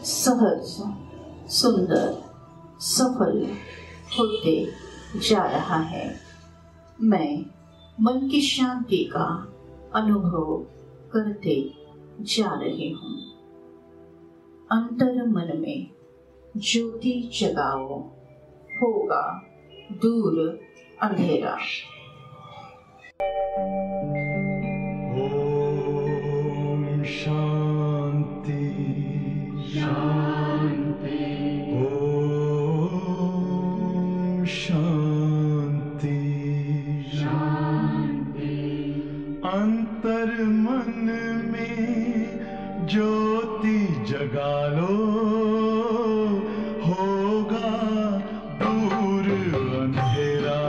सहज, सुंदर, सफल होते जा रहा है। मैं मन की शांति का अनुभव करते जा रही हूँ। अंतर मन में ज्योति जगाओ, होगा दूर अंधेरा। ओम शांति शांति, ओम शांति शांति। अंतर मन में ज्योति जगा लो, होगा दूर अंधेरा।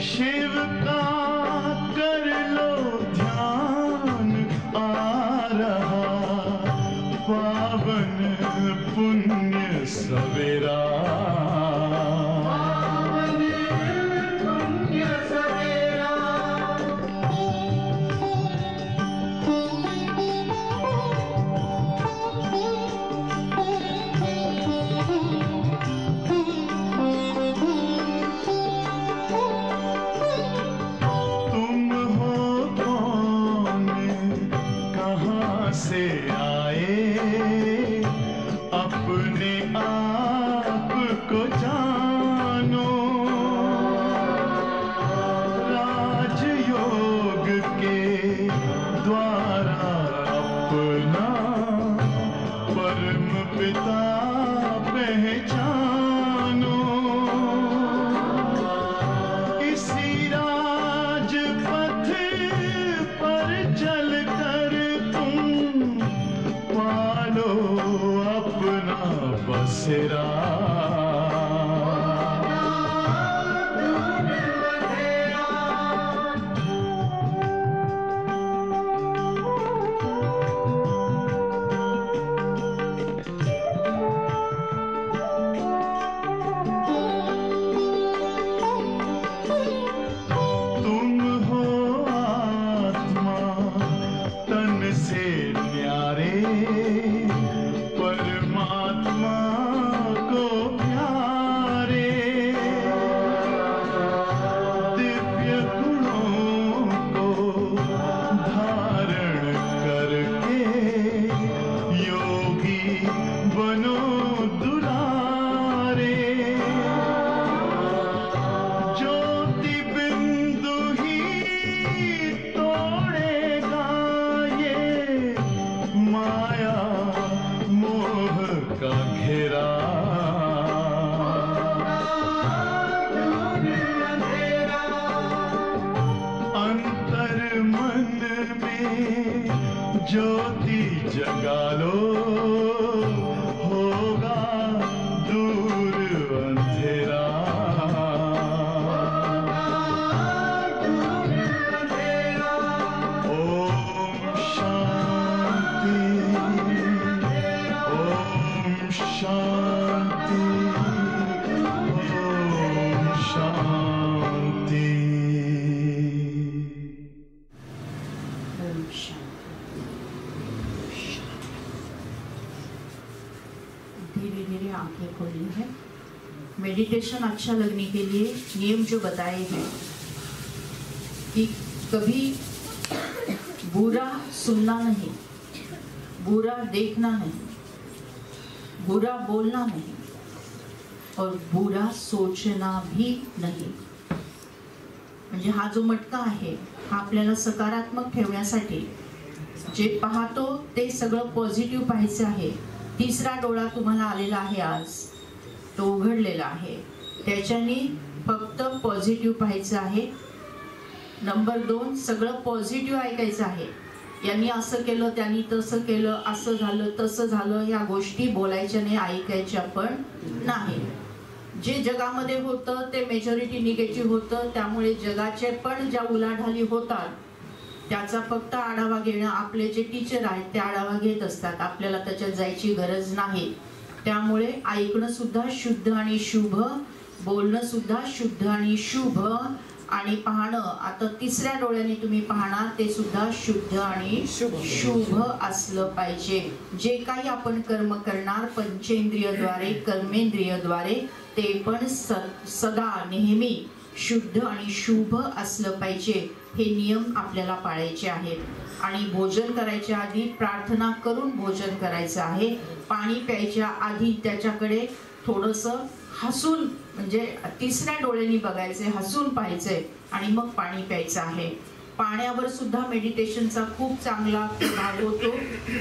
शिव का कर लो ध्यान, आ रहा पावन पुण्य सवेरा। से आए, अपने आप को जानो। राजयोग के द्वारा अपना परम पिता पहचानो। इसी राजपथ पर चलकर पालो अपना बसेरा। ज्योति जगा लो, होगा दूर अंधेरा। ओम शांति, ओम शांति, ओम शांति। धीरे धीरे आंखें खोलनी है। मेडिटेशन अच्छा लगने के लिए नियम जो बताए हैं कि कभी बुरा सुनना नहीं, बुरा देखना नहीं, बुरा बोलना नहीं और बुरा सोचना भी नाही। म्हणजे हा जो मटका आहे हा आपल्याला सकारात्मक ठेवण्यासाठी जे पाहतो ते सगळं पॉझिटिव्ह पाहायचं आहे। तिसरा डोळा तुम्हाला आलेला आहे आज, तो उघडलेला आहे, त्याच्याने फक्त पॉझिटिव्ह पाहायचं आहे। नंबर 2 सगळं पॉझिटिव्ह ऐकायचं आहे। यांनी असं केलं, त्यांनी तसं केलं, असं झालं तसं झालं, ह्या गोष्टी बोलायच्या नाही, ऐकायच्या पण नाही। जे जगामध्ये होतं ते मेजॉरिटी निगेटिव्ह होतं, त्यामुळे जगाचे पण ज्या उलाढाली होतात त्याचा फक्त आढावा घेणं आपले जे टीचर आहेत ते आढावा घेत असतात, आपल्याला त्याच्यात जायची गरज नाही। त्यामुळे ऐकणं सुद्धा शुद्ध आणि शुभ, बोलणं सुद्धा शुद्ध आणि शुभ, आणि पाहणं आता तिसऱ्या डोळ्याने तुम्ही पाहणार ते सुद्धा शुद्ध आणि शुभ असलं पाहिजे। जे काही आपण कर्म करणार पंचेंद्रियद्वारे कर्मेंद्रियद्वारे ते पण सदा नेहमी शुद्ध आणि शुभ असलं पाहिजे। हे नियम आपल्याला पाळायचे आहेत। आणि भोजन करायच्या आधी प्रार्थना करून भोजन करायचं आहे। पाणी प्यायच्या आधी त्याच्याकडे थोडंसं हसून, म्हणजे तिसऱ्या डोळ्यांनी बघायचे, हसून पाहायचे आणि मग पाणी प्यायचं आहे। पाण्यावर सुद्धा मेडिटेशनचा खूप चांगला प्रभाव होतो।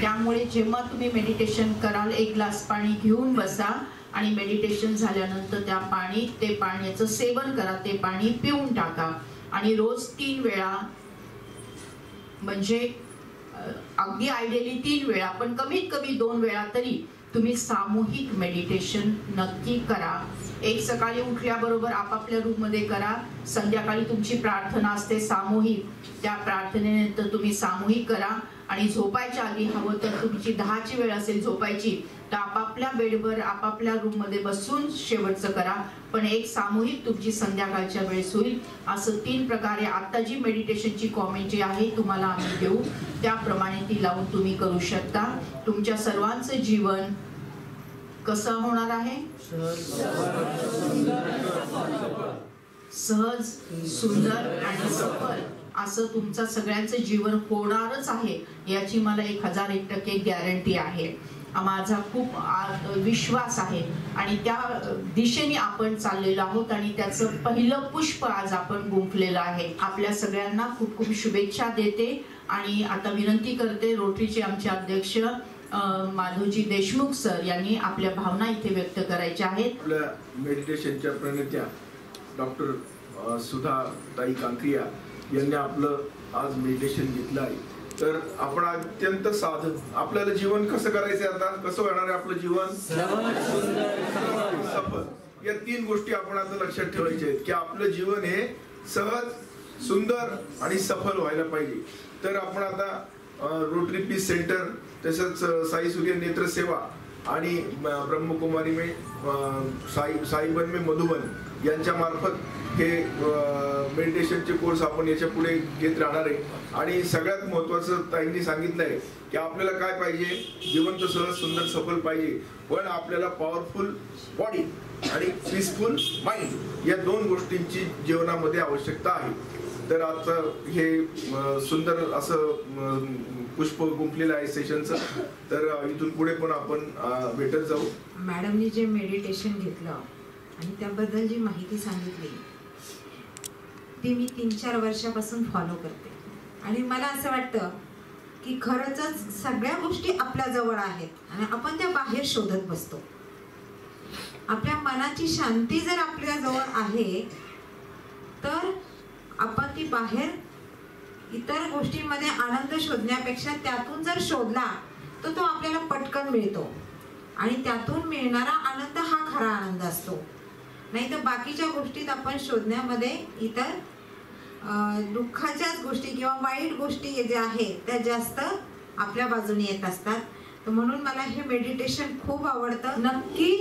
त्यामुळे जेव्हा तुम्ही मेडिटेशन कराल एक ग्लास पाणी घेऊन बसा आणि मेडिटेशन झाल्यानंतर ते पाण्याचं सेवन करा, ते पाणी पिऊन टाका। आणि रोज 3 वेळा, म्हणजे अगदी आयडियली 3 वेळा पण कमीत कमी 2 वेळा तरी तुम्ही सामूहिक मेडिटेशन नक्की करा। एक सकाळी उठल्याबरोबर आपापल्या रूममध्ये करा, संध्याकाळी तुमची प्रार्थना असते सामूहिक, त्या प्रार्थनेनंतर तुम्ही सामूहिक करा। आणि झोपायच्या आधी हवं तर तुमची 10ची वेळ असेल झोपायची तर आपापल्या बेडवर आपापल्या रूममध्ये बसून शेवटचं करा, पण एक सामूहिक तुमची संध्याकाळच्या वेळेस होईल। असं 3 प्रकारे आता जी मेडिटेशनची कॉमेंट्री आहे तुम्हाला आम्ही देऊ, त्याप्रमाणे ती लावून तुम्ही करू शकता। तुमच्या सर्वांचं जीवन कसं होणार आहे? सहज, सुंदर आणि सफल असं तुमचं सगळ्यांचं जीवन होणारच आहे, याची मला 1001% गॅरंटी आहे। माझा खूप विश्वास आहे आणि त्या दिशेने आपण चाललेलो आहोत आणि त्याचं पहिलं पुष्प आज आपण गुंफलेलं आहे। आपल्या सगळ्यांना खूप खूप शुभेच्छा देते आणि आता विनंती करते रोटरीचे आमचे अध्यक्ष माधवजी देशमुख सर यांनी आपल्या भावना इथे व्यक्त करायच्या आहेत। आपल्या मेडिटेशनच्या प्रणेत्या डॉक्टर सुधा ताई कांक्रिया यांनी आपलं आज मेडिटेशन घेतलं आहे। तर आपण अत्यंत साधं आपल्याला जीवन कसं करायचं, आता कसं होणार आहे आपलं जीवन? सफल। या 3 गोष्टी आपण आता लक्षात ठेवायच्या आहेत की आपलं जीवन हे सहज, सुंदर आणि सफल व्हायला पाहिजे। तर आपण आता रोटरी पीस सेंटर, तसंच साई सूर्य नेत्र सेवा आणि ब्रह्मकुमारी में साईबन में मधुबन यांच्या मार्फत हे मेडिटेशनचे कोर्स आपण याच्या पुढे घेत राहणार आहे। आणि सगळ्यात महत्त्वाचं ताईंनी सांगितलं आहे की आपल्याला काय पाहिजे, जिवंत सहज सुंदर सफल पाहिजे, पण आपल्याला पॉवरफुल बॉडी आणि पीसफुल माइंड या 2 गोष्टींची जीवनामध्ये आवश्यकता आहे। तर आता हे सुंदर असं पुष्प गुंफलेलं आहे सेशनचं, तर इथून पुढे पण आपण भेटत जाऊ। मॅडमनी जे मेडिटेशन घेतलं आणि त्याबद्दल जी माहिती सांगितली ती मी 3-4 वर्षापासून फॉलो करते आणि मला असं वाटतं की खरंच सगळ्या गोष्टी आपल्या जवळ आहेत आणि आपण त्या बाहेर शोधत बसतो। आपल्या मनाची शांती जर आपल्या जवळ आहे तर आपण ती बाहेर इतर गोष्टींमध्ये आनंद शोधण्यापेक्षा त्यातून जर शोधला तर तो आपल्याला पटकन मिळतो आणि त्यातून मिळणारा आनंद हा खरा आनंद असतो. नाही तर बाकीच्या गोष्टीत आपण शोधण्यामध्ये इतर दुःखाच्याच गोष्टी किंवा वाईट गोष्टी ज्या आहेत त्या जास्त आपल्या बाजूने येत असतात. तर म्हणून मला हे मेडिटेशन खूप आवडतं. नक्की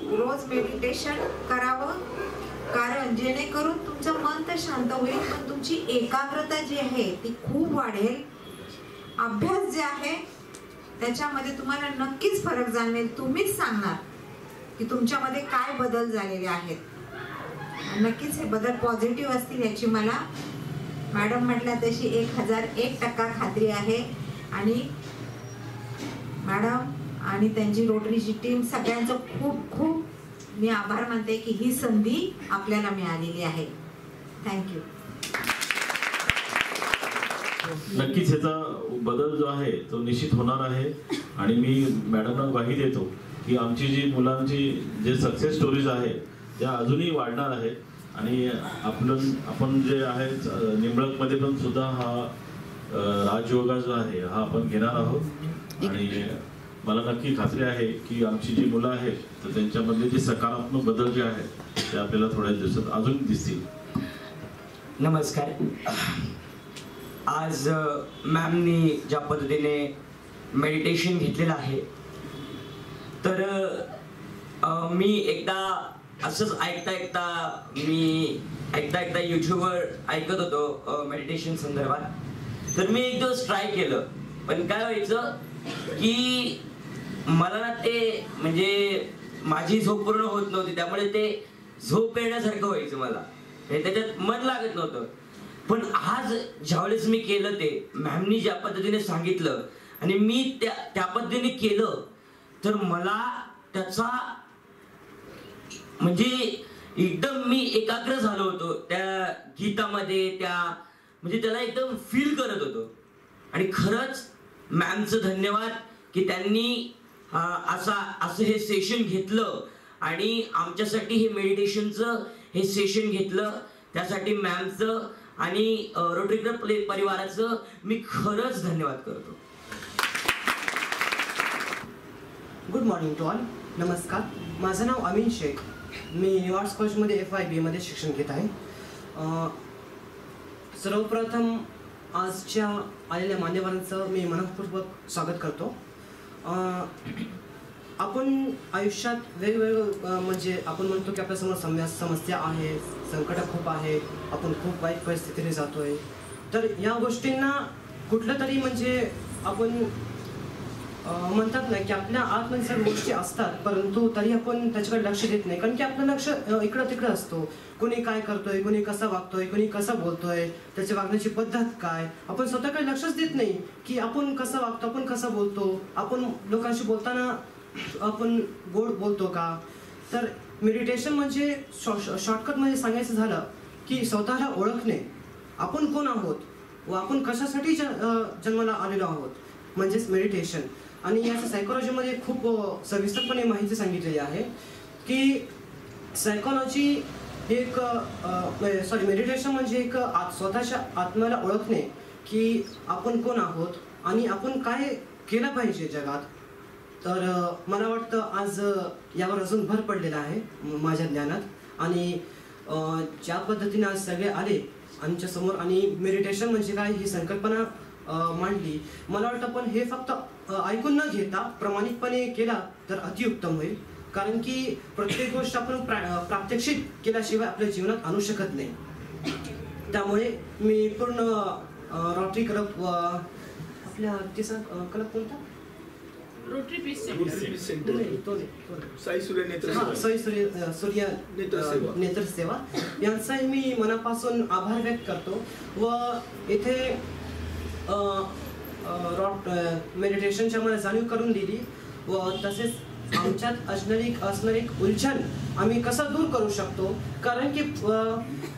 रोज मेडिटेशन करावं, कारण जेणेकरून तुमचं मन तर शांत होईल पण तुमची एकाग्रता जी आहे ती खूप वाढेल. अभ्यास जे आहे त्याच्यामध्ये तुम्हाला नक्कीच फरक जाणवेल. तुम्हीच सांगणार की तुमच्यामध्ये काय बदल झालेले आहेत. नक्कीच हे बदल पॉझिटिव्ह असतील याची मला मॅडम म्हटल्या तशी 1001% खात्री आहे. आणि मॅडम आणि त्यांची रोटरीची टीम सगळ्यांचं खूप खूप मी आभार मानते की ही संधी आपल्याला मिळालेली आहे. थँक्यू. नक्कीच ह्याचा बदल जो आहे तो निश्चित होणार आहे. आणि मी मॅडमना ग्वाही देतो की आमची जी मुलांची जे सक्सेस स्टोरीज आहेत त्या अजूनही वाढणार आहेत. आणि आपण जे आहे निंबळकमध्ये पण सुद्धा हा राजयोगा जो आहे हा आपण घेणार आहोत. आणि मला नक्की खात्री आहे की आमची जी मुलं आहेत तर त्यांच्यामधले जे सकारात्मक बदल जे आहेत ते आपल्याला थोड्या दिवसात अजून दिसतील. नमस्कार. आज मॅमनी ज्या पद्धतीने मेडिटेशन घेतलेलं आहे तर मी एकदा असंच ऐकता यूट्यूबवर ऐकत होतो मेडिटेशन संदर्भात. तर मी एक दिवस ट्राय केलं पण काय व्हायचं की मला ना ते म्हणजे माझी झोप पूर्ण होत नव्हती. त्यामुळे ते झोप येण्यासारखं व्हायचं मला, त्याच्यात मन लागत नव्हतं. पण आज ज्यावेळेस मी केलं ते मॅमनी ज्या पद्धतीने सांगितलं आणि मी त्या पद्धतीने केलं तर मला त्याचा म्हणजे एकदम मी एकाग्र झालो होतो त्या गीतामध्ये, त्या म्हणजे त्याला एकदम फील करत होतो. आणि खरंच मॅमचं धन्यवाद की त्यांनी असं हे सेशन घेतलं आणि आमच्यासाठी हे मेडिटेशनचं हे सेशन घेतलं. त्यासाठी मॅमचं आणि रोटरी क्लब परिवाराचं मी खरंच धन्यवाद करतो. Good morning to all. नमस्कार. माझं नाव अमीन शेख. मी न्यू आर्ट्स कॉलेजमध्ये FIB मध्ये शिक्षण घेत आहे. सर्वप्रथम आजच्या आलेल्या मान्यवरांचं मी मनःपूर्वक स्वागत करतो. आपण आयुष्यात वेगवेगळं म्हणजे आपण म्हणतो की आपल्यासमोर समस्या आहे, संकट खूप आहे, आपण खूप वाईट परिस्थितीने जातोय. तर या गोष्टींना कुठलं तरी म्हणजे आपण म्हणतात ना की आपल्या आतमध्ये सर्व गोष्टी असतात परंतु तरी आपण त्याच्याकडे लक्ष देत नाही. कारण की आपलं लक्ष इकडं तिकडं असतो. कोणी काय करतोय, कोणी कसा वागतोय, कोणी कसं बोलतोय, त्याची वागण्याची पद्धत काय, आपण स्वतःकडे लक्षच देत नाही की आपण कसं वागतो, आपण कसं बोलतो, आपण लोकांशी बोलताना आपण गोड बोलतो का. तर मेडिटेशन म्हणजे शॉर्टकटमध्ये सांगायचं झालं की स्वतःला ओळखणे, आपण कोण आहोत व आपण कशासाठी जन्माला आलेलो आहोत म्हणजेच मेडिटेशन. आणि याच्या सायकोलॉजीमध्ये खूप सविस्तरपणे माहिती सांगितलेली आहे की सायकोलॉजी एक मेडिटेशन म्हणजे एक स्वतःच्या आत्म्याला ओळखणे की आपण कोण आहोत आणि आपण काय केलं पाहिजे जगात. तर मला वाटतं आज यावर अजून भर पडलेला आहे माझ्या ज्ञानात. आणि ज्या पद्धतीने आज सगळे आले आमच्यासमोर आणि मेडिटेशन म्हणजे काय ही संकल्पना मांडली, मला वाटतं पण हे फक्त ऐकून न घेता प्रामाणिकपणे केला तर अतिउत्तम होईल. कारण की प्रत्येक गोष्ट आपण प्रात्यक्षिक केल्याशिवाय आपल्या जीवनात आणू शकत नाही. त्यामुळे मी पूर्ण रोटरी क्लब आपल्या तिचा क्लब कोणता रोटरी पीस साई सूर्य नेत्र सेवा यांचाही मी मनापासून आभार व्यक्त करतो. व इथे मेडिटेशनच्या मला जाणीव करून दिली व तसेच आमच्यात असणारी उलझन आम्ही कसं दूर करू शकतो. कारण की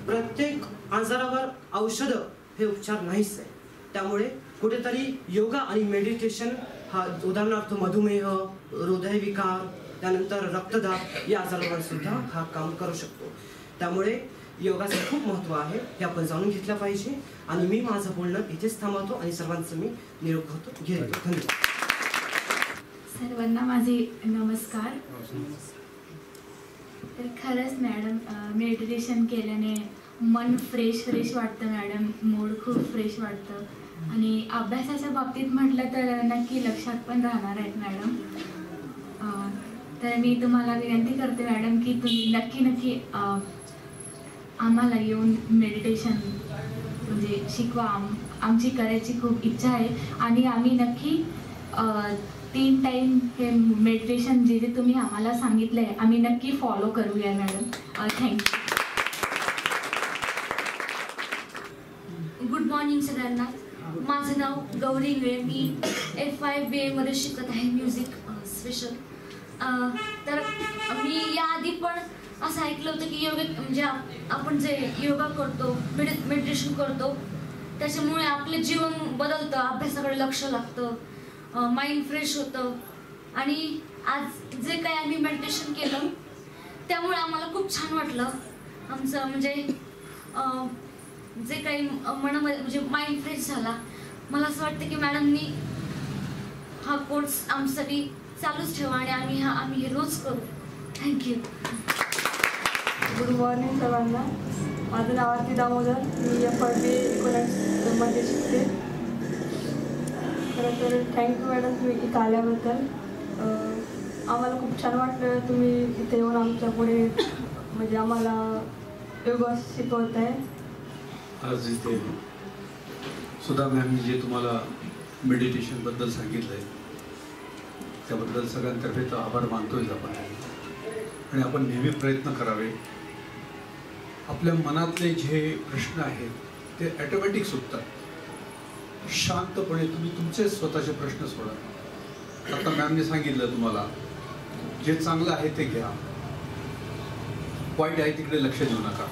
प्रत्येक आजारावर औषध हे उपचार नाहीच आहे. त्यामुळे कुठेतरी योगा आणि मेडिटेशन हा उदाहरणार्थ मधुमेह, हृदयविकार, त्यानंतर रक्तदाब या आजारावर सुद्धा हा काम करू शकतो. त्यामुळे योगाचं खूप महत्त्व आहे हे आपण जाणून घेतलं पाहिजे. आणि मी माझं बोलणं इथेच थांबवतो आणि सर्वांचं मी निरोप घेतो. धन्यवाद. सर्वांना माझे नमस्कार. तर खरंच मॅडम मेडिटेशन केल्याने मन फ्रेश वाटतं मॅडम. मूड खूप फ्रेश वाटतं. आणि अभ्यासाच्या बाबतीत म्हटलं तर नक्की लक्षात पण राहणार आहेत मॅडम. तर मी तुम्हाला विनंती करते मॅडम की तुम्ही नक्की आम्हाला येऊन मेडिटेशन म्हणजे शिकवा. आमची करायची खूप इच्छा आहे आणि आम्ही नक्की 3 टाईम हे मेडिटेशन जे तुम्ही आम्हाला सांगितलं आहे आम्ही नक्की फॉलो करूया मॅडम. थँक्यू. गुड मॉर्निंग सगळ्यांना. माझं नाव गौरी इंगळे. मी F5 BA मध्ये शिकत आहे म्युझिक स्पेशल. तर मी याआधी पण असं ऐकलं होतं की योगा म्हणजे आपण जे योगा करतो मेडिटेशन करतो त्याच्यामुळे आपलं जीवन बदलतं, अभ्यासाकडे लक्ष लागतं, माइंड फ्रेश होतं. आणि आज जे काही आम्ही मेडिटेशन केलं त्यामुळे आम्हाला खूप छान वाटलं. आमचं म्हणजे जे काही मनामध्ये म्हणजे माइंड फ्रेश झाला. मला असं वाटतं की मॅडमनी हा कोर्स आमच्यासाठी चालूच ठेवा आणि आम्ही हे रोज करू. थँक्यू. गुड मॉर्निंग सर्वांना. माझं नाव आरती दामोदर. मी F5 BA इकोनॉमिक्समध्ये शिकते. खरं तर थँक्यू मॅडम तुम्ही इथं आल्याबद्दल. आम्हाला खूप छान वाटलं तुम्ही इथे येऊन आमच्या पुढे म्हणजे आम्हाला योगा शिकवत आहे. आज इथे सुधा मॅमनी जे तुम्हाला मेडिटेशनबद्दल सांगितलं आहे त्याबद्दल सगळ्यांतर्फे तर आभार मानतोय आपण. आणि आपण नेहमी प्रयत्न करावे. आपल्या मनातले जे प्रश्न आहेत ते ॲटोमॅटिक सुटतात. शांतपणे तुम्ही तुमचे स्वतःचे प्रश्न सोडा. आता मॅमने सांगितलं तुम्हाला जे चांगलं आहे ते घ्या, वाईट आहे तिकडे लक्ष देऊ नका.